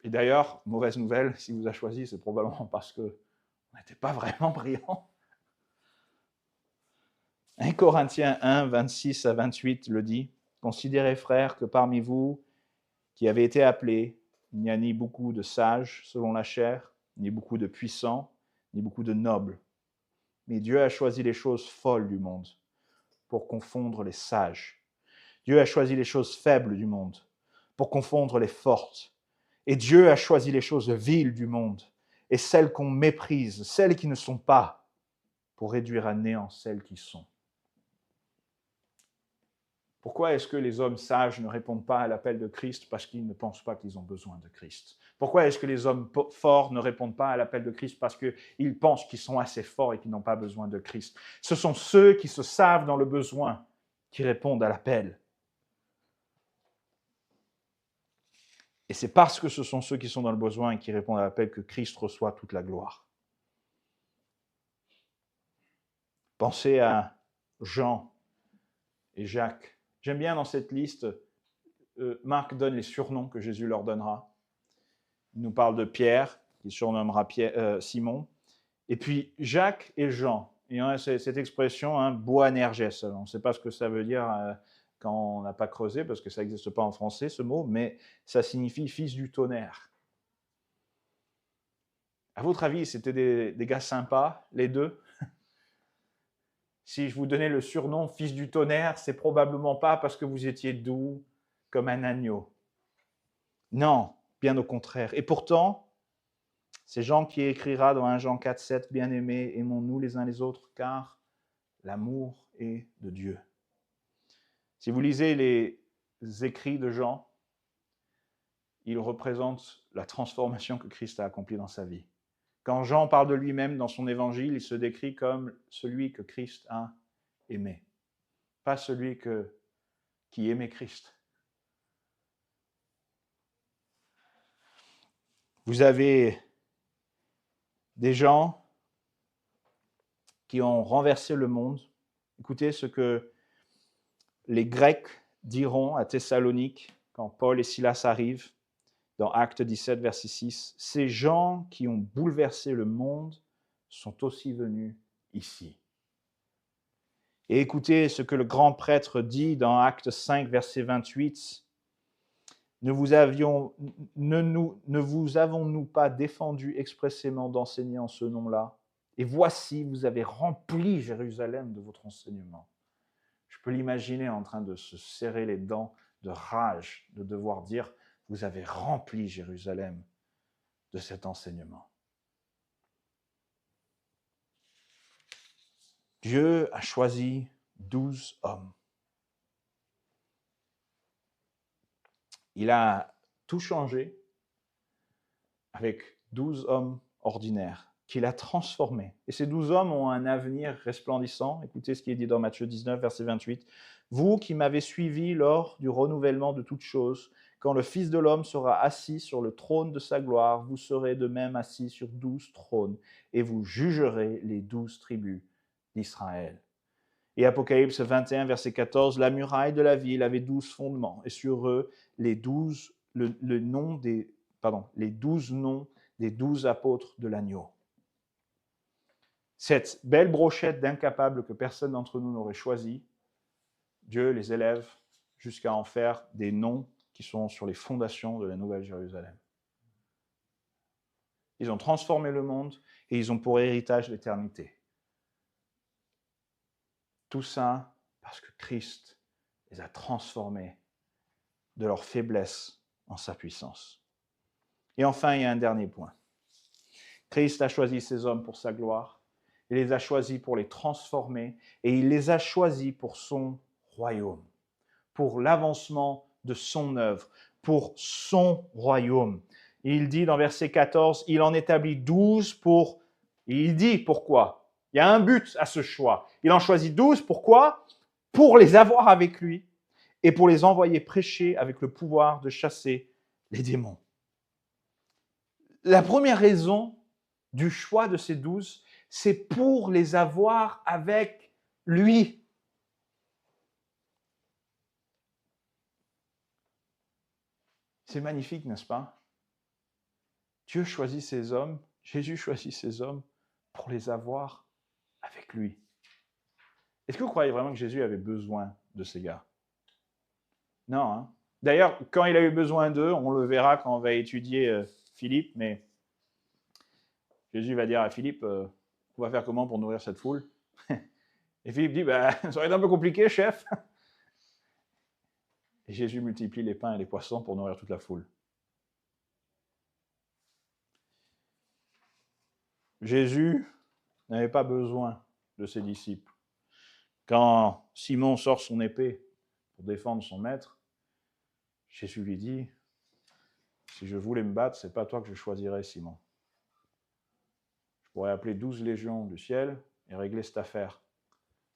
Et d'ailleurs, mauvaise nouvelle, s'il vous a choisi, c'est probablement parce que vous n'étiez pas vraiment brillant. 1 Corinthiens 1, 26 à 28 le dit. Considérez, frères, que parmi vous qui avez été appelés, il n'y a ni beaucoup de sages selon la chair, ni beaucoup de puissants, ni beaucoup de nobles. Mais Dieu a choisi les choses folles du monde pour confondre les sages. Dieu a choisi les choses faibles du monde pour confondre les fortes. Et Dieu a choisi les choses viles du monde et celles qu'on méprise, celles qui ne sont pas, pour réduire à néant celles qui sont. Pourquoi est-ce que les hommes sages ne répondent pas à l'appel de Christ? Parce qu'ils ne pensent pas qu'ils ont besoin de Christ. Pourquoi est-ce que les hommes forts ne répondent pas à l'appel de Christ? Parce qu'ils pensent qu'ils sont assez forts et qu'ils n'ont pas besoin de Christ. Ce sont ceux qui se savent dans le besoin qui répondent à l'appel. Et c'est parce que ce sont ceux qui sont dans le besoin et qui répondent à l'appel que Christ reçoit toute la gloire. Pensez à Jean et Jacques. J'aime bien dans cette liste, Marc donne les surnoms que Jésus leur donnera. Il nous parle de Pierre, qui surnommera Simon, et puis Jacques et Jean. Il y a cette expression, Boanerges. On ne sait pas ce que ça veut dire quand on n'a pas creusé, parce que ça n'existe pas en français, ce mot, mais ça signifie fils du tonnerre. À votre avis, c'était des gars sympas, les deux? Si je vous donnais le surnom fils du tonnerre, c'est probablement pas parce que vous étiez doux comme un agneau. Non, bien au contraire. Et pourtant, c'est Jean qui écrira dans 1 Jean 4, 7, « Bien-aimés, aimons-nous les uns les autres, car l'amour est de Dieu. » Si vous lisez les écrits de Jean, il représente la transformation que Christ a accomplie dans sa vie. Quand Jean parle de lui-même dans son évangile, il se décrit comme celui que Christ a aimé, pas celui qui aimait Christ. Vous avez des gens qui ont renversé le monde. Écoutez ce que les Grecs diront à Thessalonique quand Paul et Silas arrivent. Dans Actes 17, verset 6, « Ces gens qui ont bouleversé le monde sont aussi venus ici. » Et écoutez ce que le grand prêtre dit dans Actes 5, verset 28, « Ne vous avons-nous pas défendu expressément d'enseigner en ce nom-là? Et voici, vous avez rempli Jérusalem de votre enseignement. » Je peux l'imaginer en train de se serrer les dents de rage, de devoir dire « Vous avez rempli Jérusalem de cet enseignement. » Dieu a choisi 12 hommes. Il a tout changé avec 12 hommes ordinaires qu'il a transformés. Et ces 12 hommes ont un avenir resplendissant. Écoutez ce qui est dit dans Matthieu 19, verset 28. « Vous qui m'avez suivi lors du renouvellement de toutes choses, quand le Fils de l'homme sera assis sur le trône de sa gloire, vous serez de même assis sur 12 trônes, et vous jugerez les 12 tribus d'Israël. » Et Apocalypse 21, verset 14, « La muraille de la ville avait 12 fondements, et sur eux les 12 noms des 12 apôtres de l'agneau. » Cette belle brochette d'incapables que personne d'entre nous n'aurait choisi, Dieu les élève jusqu'à en faire des noms qui sont sur les fondations de la Nouvelle Jérusalem. Ils ont transformé le monde et ils ont pour héritage l'éternité. Tout ça parce que Christ les a transformés de leur faiblesse en sa puissance. Et enfin, il y a un dernier point. Christ a choisi ces hommes pour sa gloire. Il les a choisis pour les transformer et il les a choisis pour son royaume, pour l'avancement de son œuvre, pour son royaume. Il dit dans verset 14, il en établit 12 pour... Et il dit pourquoi. Il y a un but à ce choix. Il en choisit 12, pourquoi ? Pour les avoir avec lui et pour les envoyer prêcher avec le pouvoir de chasser les démons. La première raison du choix de ces 12, c'est pour les avoir avec lui. C'est magnifique, n'est-ce pas? Dieu choisit ces hommes, Jésus choisit ces hommes pour les avoir avec lui. Est-ce que vous croyez vraiment que Jésus avait besoin de ces gars? Non. Hein? D'ailleurs, quand il a eu besoin d'eux, on le verra quand on va étudier Philippe, mais Jésus va dire à Philippe, on va faire comment pour nourrir cette foule? Et Philippe dit, ça va être un peu compliqué, chef. Et Jésus multiplie les pains et les poissons pour nourrir toute la foule. Jésus n'avait pas besoin de ses disciples. Quand Simon sort son épée pour défendre son maître, Jésus lui dit, si je voulais me battre, ce n'est pas toi que je choisirais, Simon. Je pourrais appeler 12 légions du ciel et régler cette affaire.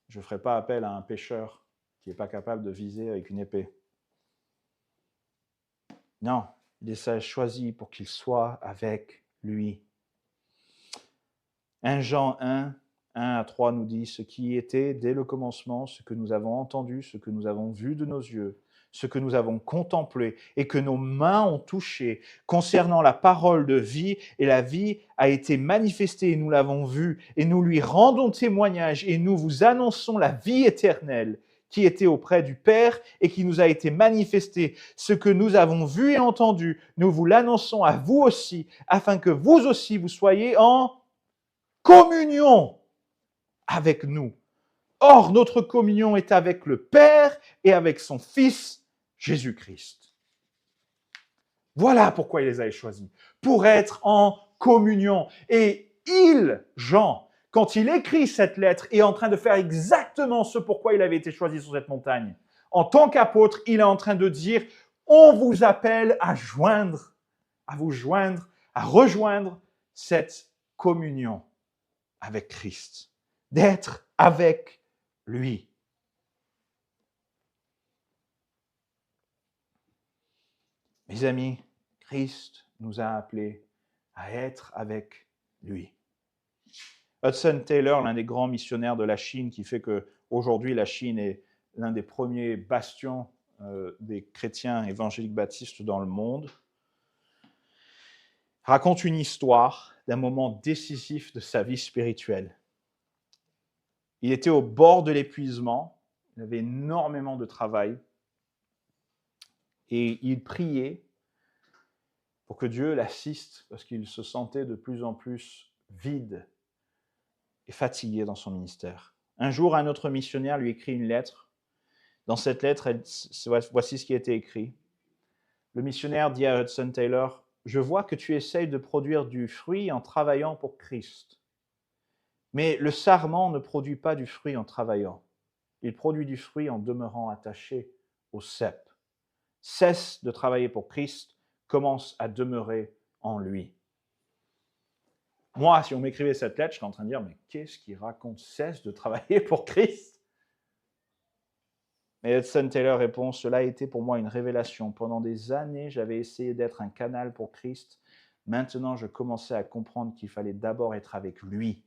Je ne ferai pas appel à un pêcheur qui n'est pas capable de viser avec une épée. Non, il les a choisis pour qu'ils soient avec lui. 1 Jean 1, 1 à 3 nous dit, ce qui était dès le commencement, ce que nous avons entendu, ce que nous avons vu de nos yeux, ce que nous avons contemplé et que nos mains ont touché, concernant la parole de vie, et la vie a été manifestée et nous l'avons vue, et nous lui rendons témoignage et nous vous annonçons la vie éternelle qui était auprès du Père et qui nous a été manifestée. Ce que nous avons vu et entendu, nous vous l'annonçons à vous aussi, afin que vous aussi vous soyez en communion avec nous. Or, notre communion est avec le Père et avec son Fils, Jésus-Christ. Voilà pourquoi il les avait choisis, pour être en communion. Et Jean, quand il écrit cette lettre, est en train de faire exactement ce pourquoi il avait été choisi sur cette montagne. En tant qu'apôtre, il est en train de dire, on vous appelle à vous joindre, à rejoindre cette communion avec Christ, d'être avec lui. Mes amis, Christ nous a appelés à être avec lui. Hudson Taylor, l'un des grands missionnaires de la Chine, qui fait qu'aujourd'hui la Chine est l'un des premiers bastions des chrétiens évangéliques baptistes dans le monde, raconte une histoire d'un moment décisif de sa vie spirituelle. Il était au bord de l'épuisement, il avait énormément de travail, et il priait pour que Dieu l'assiste, parce qu'il se sentait de plus en plus vide et fatigué dans son ministère. Un jour, un autre missionnaire lui écrit une lettre. Dans cette lettre, voici ce qui a été écrit. Le missionnaire dit à Hudson Taylor, « Je vois que tu essayes de produire du fruit en travaillant pour Christ. Mais le sarment ne produit pas du fruit en travaillant. Il produit du fruit en demeurant attaché au cep. Cesse de travailler pour Christ, commence à demeurer en lui. Moi, si on m'écrivait cette lettre, je serais en train de dire, mais qu'est-ce qu'il raconte? Cesse de travailler pour Christ. Et Hudson Taylor répond, cela a été pour moi une révélation. Pendant des années, j'avais essayé d'être un canal pour Christ. Maintenant, je commençais à comprendre qu'il fallait d'abord être avec lui.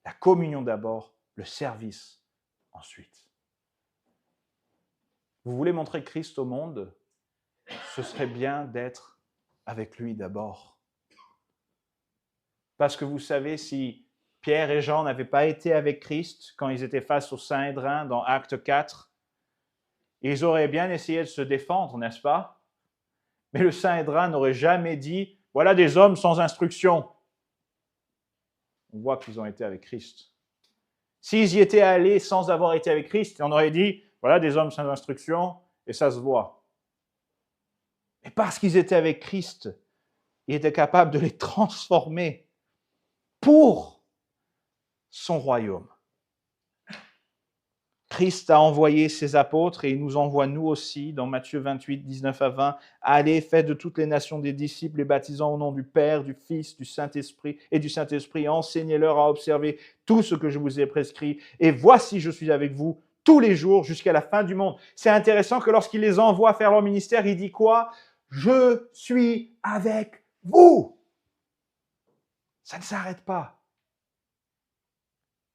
La communion d'abord, le service ensuite. Vous voulez montrer Christ au monde? Ce serait bien d'être avec lui d'abord. Parce que vous savez, si Pierre et Jean n'avaient pas été avec Christ quand ils étaient face au Saint-Hédrin dans Acte 4, ils auraient bien essayé de se défendre, n'est-ce pas? Mais le Saint-Hédrin n'aurait jamais dit « Voilà des hommes sans instruction ». On voit qu'ils ont été avec Christ. S'ils y étaient allés sans avoir été avec Christ, on aurait dit « Voilà des hommes sans instruction » et ça se voit. Mais parce qu'ils étaient avec Christ, il était capable de les transformer pour son royaume. Christ a envoyé ses apôtres et il nous envoie nous aussi dans Matthieu 28, 19 à 20. Allez, faites de toutes les nations des disciples, les baptisant au nom du Père, du Fils, du Saint-Esprit et du Saint-Esprit. Enseignez-leur à observer tout ce que je vous ai prescrit. Et voici, je suis avec vous tous les jours jusqu'à la fin du monde. C'est intéressant que lorsqu'il les envoie faire leur ministère, il dit quoi? Je suis avec vous. Ça ne s'arrête pas.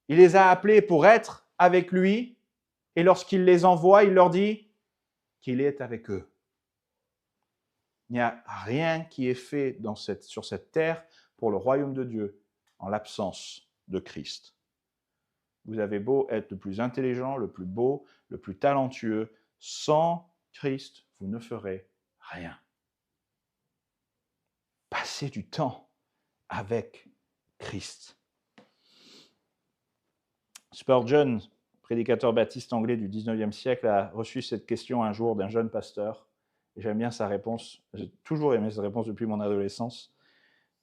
Il les a appelés pour être avec lui. Et lorsqu'il les envoie, il leur dit qu'il est avec eux. Il n'y a rien qui est fait sur cette terre pour le royaume de Dieu en l'absence de Christ. Vous avez beau être le plus intelligent, le plus beau, le plus talentueux, sans Christ, vous ne ferez rien. Passez du temps avec Christ. Spurgeon, prédicateur baptiste anglais du 19e siècle, a reçu cette question un jour d'un jeune pasteur. Et j'aime bien sa réponse. J'ai toujours aimé sa réponse depuis mon adolescence.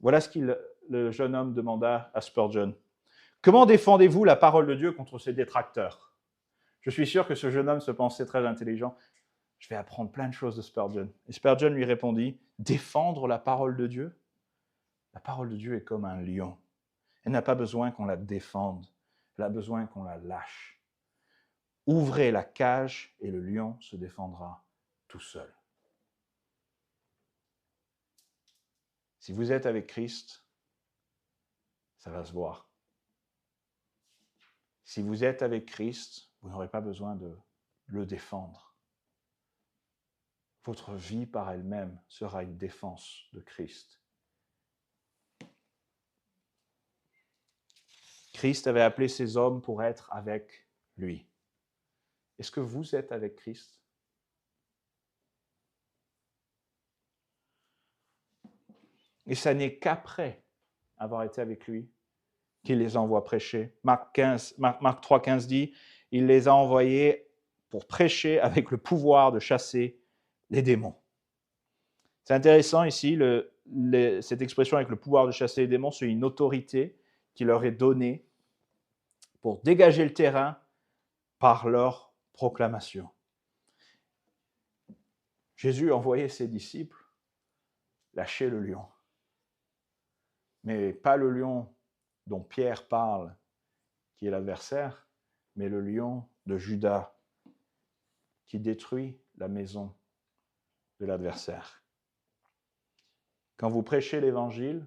Voilà ce que le jeune homme demanda à Spurgeon. Comment défendez-vous la parole de Dieu contre ses détracteurs? Je suis sûr que ce jeune homme se pensait très intelligent. Je vais apprendre plein de choses de Spurgeon. Et Spurgeon lui répondit, défendre la parole de Dieu? La parole de Dieu est comme un lion. Elle n'a pas besoin qu'on la défende. Elle a besoin qu'on la lâche. Ouvrez la cage et le lion se défendra tout seul. Si vous êtes avec Christ, ça va se voir. Si vous êtes avec Christ, vous n'aurez pas besoin de le défendre. Votre vie par elle-même sera une défense de Christ. Christ avait appelé ces hommes pour être avec lui. Est-ce que vous êtes avec Christ? Et ça n'est qu'après avoir été avec lui qu'il les envoie prêcher. Marc 3, 15 dit, il les a envoyés pour prêcher avec le pouvoir de chasser les démons. C'est intéressant ici, cette expression avec le pouvoir de chasser les démons, c'est une autorité qui leur est donnée pour dégager le terrain par leur proclamation. Jésus a envoyé ses disciples lâcher le lion. Mais pas le lion dont Pierre parle, qui est l'adversaire, mais le lion de Judas, qui détruit la maison de l'adversaire. Quand vous prêchez l'Évangile,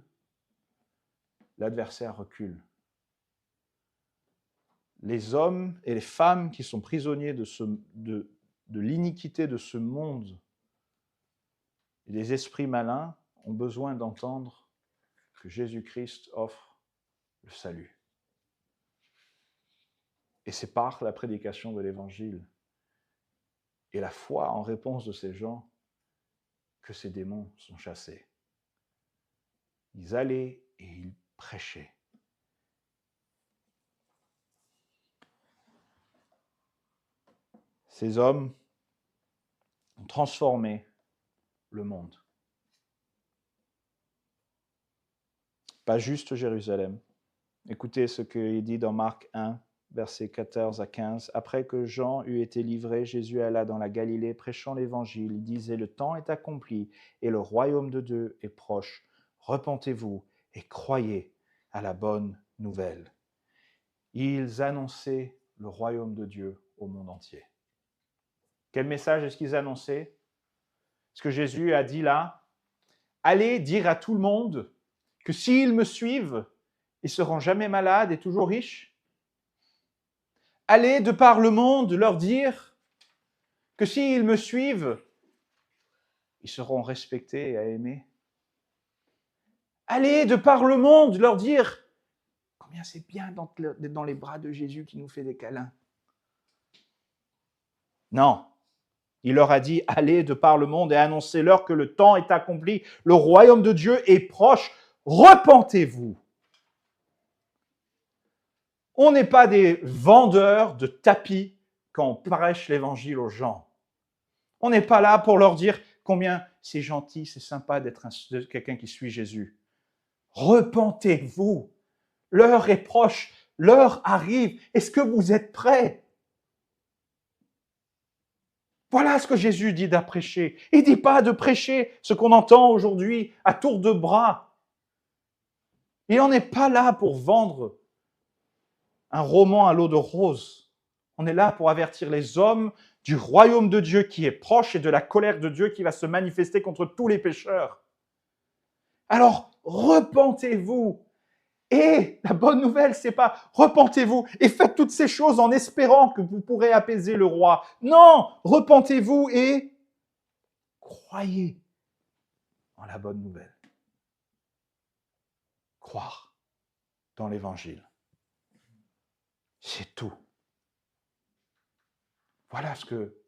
l'adversaire recule. Les hommes et les femmes qui sont prisonniers de l'iniquité de ce monde et des esprits malins ont besoin d'entendre que Jésus-Christ offre le salut. Et c'est par la prédication de l'Évangile et la foi en réponse de ces gens que ces démons sont chassés. Ils allaient et ils prêchaient. Ces hommes ont transformé le monde. Pas juste Jérusalem. Écoutez ce qu'il dit dans Marc 1, versets 14 à 15. Après que Jean eut été livré, Jésus alla dans la Galilée prêchant l'Évangile. Il disait, le temps est accompli et le royaume de Dieu est proche. Repentez-vous et croyez à la bonne nouvelle. Ils annonçaient le royaume de Dieu au monde entier. Quel message est-ce qu'ils annonçaient? Ce que Jésus a dit là, allez dire à tout le monde que s'ils me suivent, ils seront jamais malades et toujours riches. Allez de par le monde leur dire que s'ils me suivent, ils seront respectés et aimés. Allez de par le monde leur dire combien c'est bien d'être dans les bras de Jésus qui nous fait des câlins. Non, il leur a dit, allez de par le monde et annoncez-leur que le temps est accompli, le royaume de Dieu est proche, repentez-vous. On n'est pas des vendeurs de tapis quand on prêche l'évangile aux gens. On n'est pas là pour leur dire combien c'est gentil, c'est sympa d'être quelqu'un qui suit Jésus. Repentez-vous. L'heure est proche, l'heure arrive. Est-ce que vous êtes prêts? Voilà ce que Jésus dit à prêcher. Il ne dit pas de prêcher ce qu'on entend aujourd'hui à tour de bras. Il n'en est pas là pour vendre un roman à l'eau de rose. On est là pour avertir les hommes du royaume de Dieu qui est proche et de la colère de Dieu qui va se manifester contre tous les pécheurs. Alors, repentez-vous. Et la bonne nouvelle, c'est pas repentez-vous et faites toutes ces choses en espérant que vous pourrez apaiser le roi. Non, repentez-vous et croyez en la bonne nouvelle. Croire dans l'évangile. C'est tout. Voilà ce que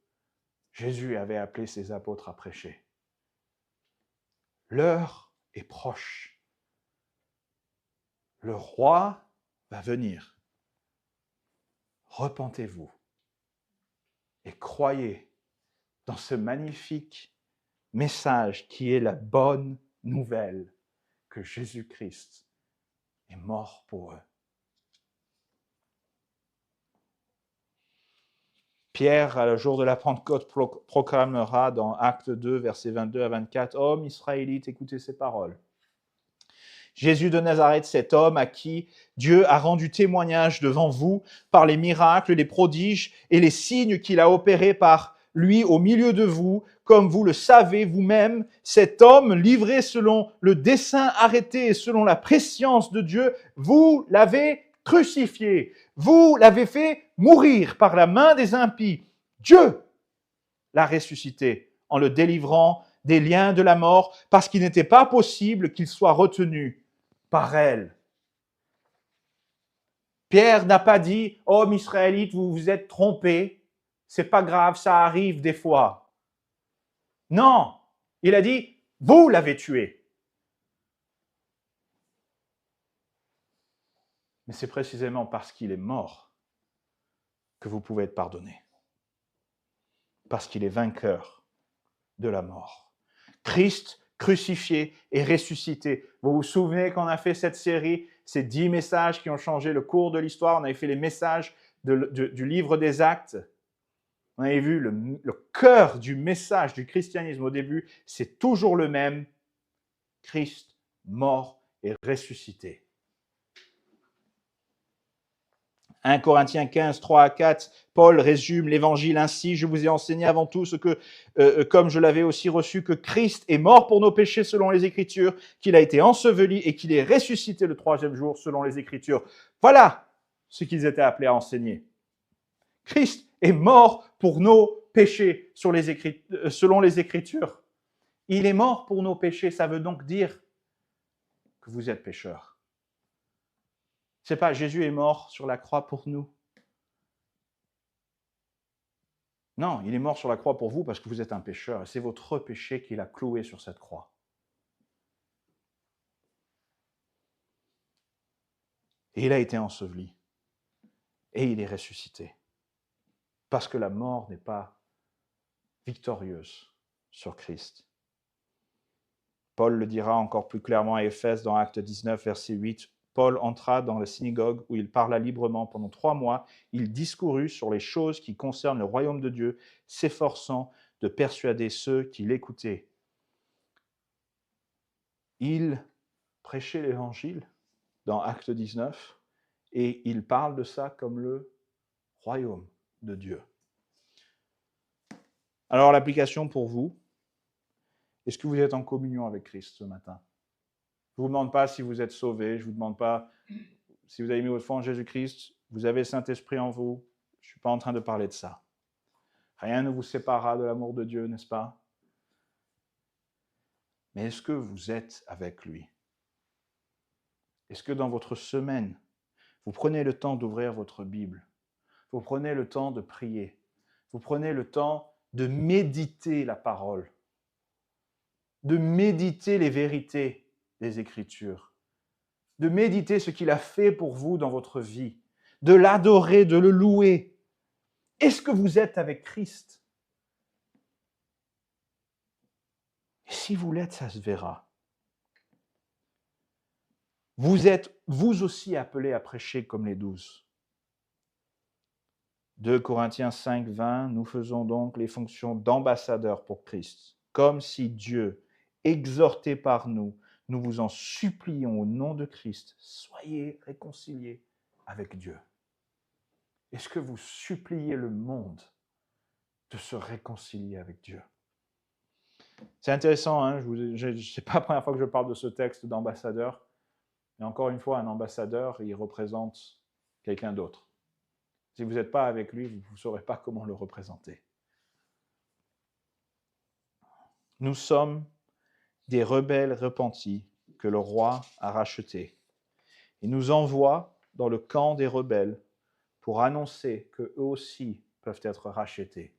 Jésus avait appelé ses apôtres à prêcher. L'heure est proche. Le roi va venir. Repentez-vous et croyez dans ce magnifique message qui est la bonne nouvelle que Jésus-Christ est mort pour eux. Pierre, le jour de la Pentecôte, proclamera dans Actes 2, versets 22 à 24, « Hommes israélites, écoutez ces paroles. Jésus de Nazareth, cet homme à qui Dieu a rendu témoignage devant vous par les miracles, les prodiges et les signes qu'il a opérés par lui au milieu de vous, comme vous le savez vous-même, cet homme livré selon le dessein arrêté et selon la prescience de Dieu, vous l'avez crucifié, vous l'avez fait mourir par la main des impies. Dieu l'a ressuscité en le délivrant des liens de la mort parce qu'il n'était pas possible qu'il soit retenu par elle. » Pierre n'a pas dit « Hommes israélites, vous vous êtes trompés, c'est pas grave, ça arrive des fois. » Non, il a dit « Vous l'avez tué. » Mais c'est précisément parce qu'il est mort que vous pouvez être pardonné. Parce qu'il est vainqueur de la mort. Christ crucifié et ressuscité. Vous vous souvenez qu'on a fait cette série, ces 10 messages qui ont changé le cours de l'histoire. On avait fait les messages du livre des Actes. On avait vu le cœur du message du christianisme au début, c'est toujours le même. Christ mort et ressuscité. 1 Corinthiens 15, 3 à 4, Paul résume l'évangile ainsi, je vous ai enseigné avant tout ce que, comme je l'avais aussi reçu, que Christ est mort pour nos péchés selon les Écritures, qu'il a été enseveli et qu'il est ressuscité le 3e jour selon les Écritures. Voilà ce qu'ils étaient appelés à enseigner. Christ est mort pour nos péchés selon les Écritures. Il est mort pour nos péchés, ça veut donc dire que vous êtes pécheurs. C'est pas Jésus est mort sur la croix pour nous. Non, il est mort sur la croix pour vous parce que vous êtes un pécheur et c'est votre péché qu'il a cloué sur cette croix. Et il a été enseveli et il est ressuscité parce que la mort n'est pas victorieuse sur Christ. Paul le dira encore plus clairement à Éphèse dans Actes 19, verset 8. Paul entra dans la synagogue où il parla librement pendant 3 mois. Il discourut sur les choses qui concernent le royaume de Dieu, s'efforçant de persuader ceux qui l'écoutaient. Il prêchait l'évangile dans Acte 19, et il parle de ça comme le royaume de Dieu. Alors l'application pour vous, est-ce que vous êtes en communion avec Christ ce matin? Je ne vous demande pas si vous êtes sauvé, je ne vous demande pas si vous avez mis votre foi en Jésus-Christ, vous avez le Saint-Esprit en vous, je ne suis pas en train de parler de ça. Rien ne vous séparera de l'amour de Dieu, n'est-ce pas? Mais est-ce que vous êtes avec lui? Est-ce que dans votre semaine, vous prenez le temps d'ouvrir votre Bible? Vous prenez le temps de prier? Vous prenez le temps de méditer la parole? De méditer les vérités des Écritures? De méditer ce qu'il a fait pour vous dans votre vie? De l'adorer, de le louer? Est-ce que vous êtes avec Christ? Et si vous l'êtes, ça se verra. Vous êtes, vous aussi, appelés à prêcher comme les 12. 2 Corinthiens 5, 20, nous faisons donc les fonctions d'ambassadeurs pour Christ, comme si Dieu, exhorté par nous, nous vous en supplions au nom de Christ, soyez réconciliés avec Dieu. Est-ce que vous suppliez le monde de se réconcilier avec Dieu? C'est intéressant, hein, c'est pas la première fois que je parle de ce texte d'ambassadeur, mais encore une fois, un ambassadeur, il représente quelqu'un d'autre. Si vous n'êtes pas avec lui, vous ne saurez pas comment le représenter. Nous sommes des rebelles repentis que le roi a rachetés. Il nous envoie dans le camp des rebelles pour annoncer qu'eux aussi peuvent être rachetés.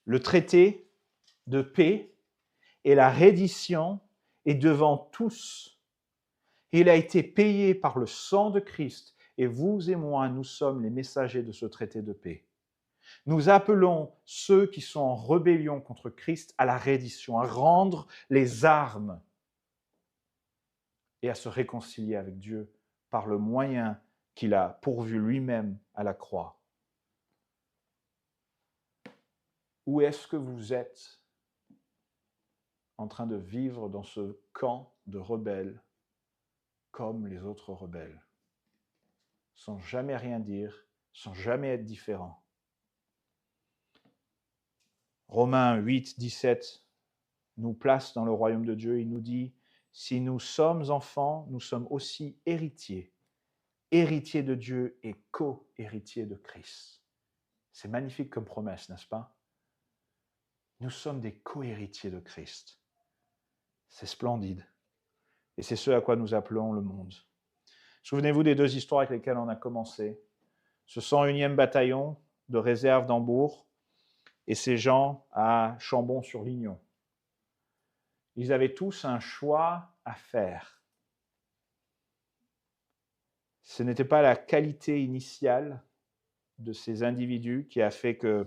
Le traité de paix et la reddition est devant tous. Il a été payé par le sang de Christ et vous et moi, nous sommes les messagers de ce traité de paix. Nous appelons ceux qui sont en rébellion contre Christ à la reddition, à rendre les armes et à se réconcilier avec Dieu par le moyen qu'il a pourvu lui-même à la croix. Où est-ce que vous êtes en train de vivre dans ce camp de rebelles comme les autres rebelles, sans jamais rien dire, sans jamais être différent? Romains 8, 17 nous place dans le royaume de Dieu. Il nous dit, si nous sommes enfants, nous sommes aussi héritiers. Héritiers de Dieu et co-héritiers de Christ. C'est magnifique comme promesse, n'est-ce pas? Nous sommes des co-héritiers de Christ. C'est splendide. Et c'est ce à quoi nous appelons le monde. Souvenez-vous des deux histoires avec lesquelles on a commencé. Ce 101e bataillon de réserve d'Hambourg et ces gens à Chambon-sur-Lignon. Ils avaient tous un choix à faire. Ce n'était pas la qualité initiale de ces individus qui a fait qu'ils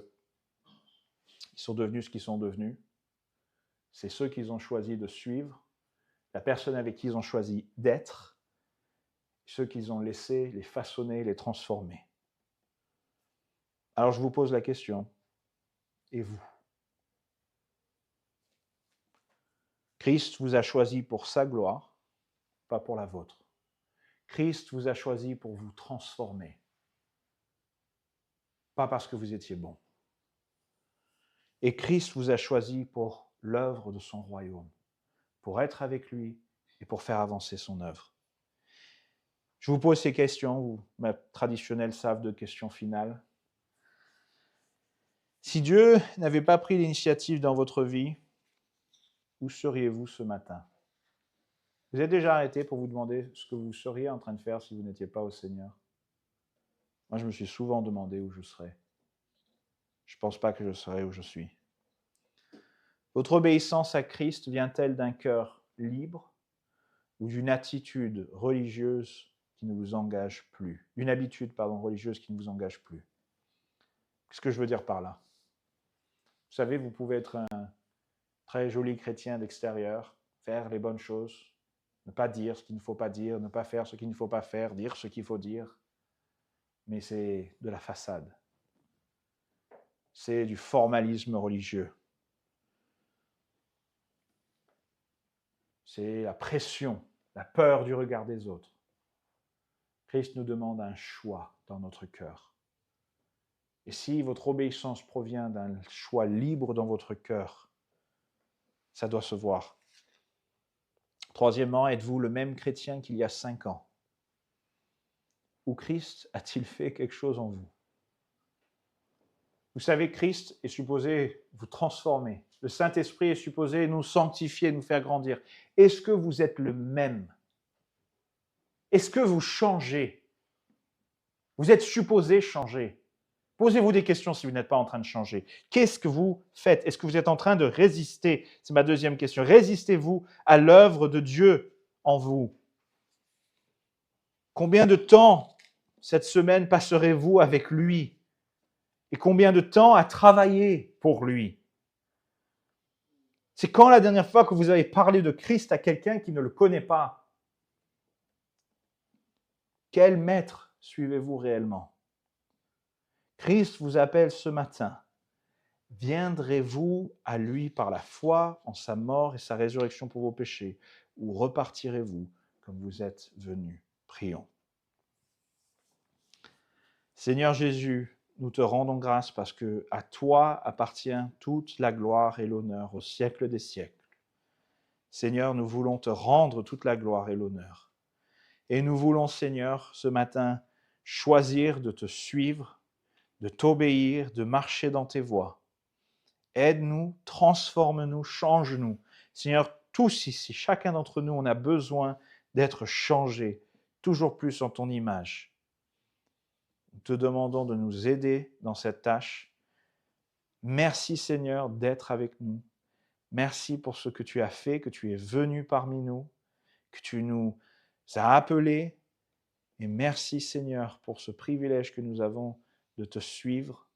sont devenus ce qu'ils sont devenus. C'est ceux qu'ils ont choisi de suivre, la personne avec qui ils ont choisi d'être, ceux qu'ils ont laissés les façonner, les transformer. Alors je vous pose la question, et vous? Christ vous a choisi pour sa gloire, pas pour la vôtre. Christ vous a choisi pour vous transformer, pas parce que vous étiez bon. Et Christ vous a choisi pour l'œuvre de son royaume, pour être avec lui et pour faire avancer son œuvre. Je vous pose ces questions, ma traditionnelle salve de questions finales. Si Dieu n'avait pas pris l'initiative dans votre vie, où seriez-vous ce matin? Vous êtes déjà arrêté pour vous demander ce que vous seriez en train de faire si vous n'étiez pas au Seigneur? Moi, je me suis souvent demandé où je serais. Je ne pense pas que je serais où je suis. Votre obéissance à Christ vient-elle d'un cœur libre ou d'une attitude religieuse qui ne vous engage plus? Une habitude, religieuse qui ne vous engage plus. Qu'est-ce que je veux dire par là? Vous savez, vous pouvez être un très joli chrétien d'extérieur, faire les bonnes choses, ne pas dire ce qu'il ne faut pas dire, ne pas faire ce qu'il ne faut pas faire, dire ce qu'il faut dire. Mais c'est de la façade. C'est du formalisme religieux. C'est la pression, la peur du regard des autres. Christ nous demande un choix dans notre cœur. Et si votre obéissance provient d'un choix libre dans votre cœur, ça doit se voir. Troisièmement, êtes-vous le même chrétien qu'il y a 5 ans? Ou Christ a-t-il fait quelque chose en vous? Vous savez, Christ est supposé vous transformer. Le Saint-Esprit est supposé nous sanctifier, nous faire grandir. Est-ce que vous êtes le même? Est-ce que vous changez? Vous êtes supposé changer. Posez-vous des questions si vous n'êtes pas en train de changer. Qu'est-ce que vous faites? Est-ce que vous êtes en train de résister? C'est ma deuxième question. Résistez-vous à l'œuvre de Dieu en vous? Combien de temps cette semaine passerez-vous avec lui? Et combien de temps à travailler pour lui? C'est quand la dernière fois que vous avez parlé de Christ à quelqu'un qui ne le connaît pas? Quel maître suivez-vous réellement? Christ vous appelle ce matin. Viendrez-vous à lui par la foi en sa mort et sa résurrection pour vos péchés, ou repartirez-vous comme vous êtes venus? Prions. Seigneur Jésus, nous te rendons grâce parce que à toi appartient toute la gloire et l'honneur au siècle des siècles. Seigneur, nous voulons te rendre toute la gloire et l'honneur. Et nous voulons, Seigneur, ce matin, choisir de te suivre, de t'obéir, de marcher dans tes voies. Aide-nous, transforme-nous, change-nous. Seigneur, tous ici, chacun d'entre nous, on a besoin d'être changés, toujours plus en ton image. Nous te demandons de nous aider dans cette tâche. Merci Seigneur d'être avec nous. Merci pour ce que tu as fait, que tu es venu parmi nous, que tu nous as appelés. Et merci Seigneur pour ce privilège que nous avons de te suivre.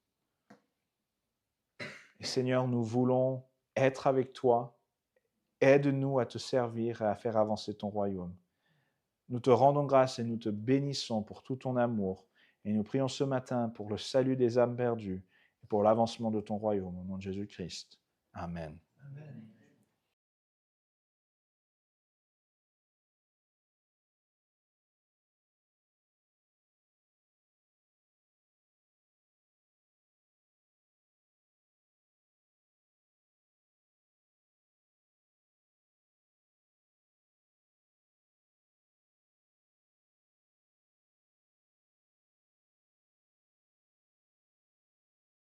Et Seigneur, nous voulons être avec toi. Aide-nous à te servir et à faire avancer ton royaume. Nous te rendons grâce et nous te bénissons pour tout ton amour. Et nous prions ce matin pour le salut des âmes perdues et pour l'avancement de ton royaume au nom de Jésus-Christ. Amen. Amen.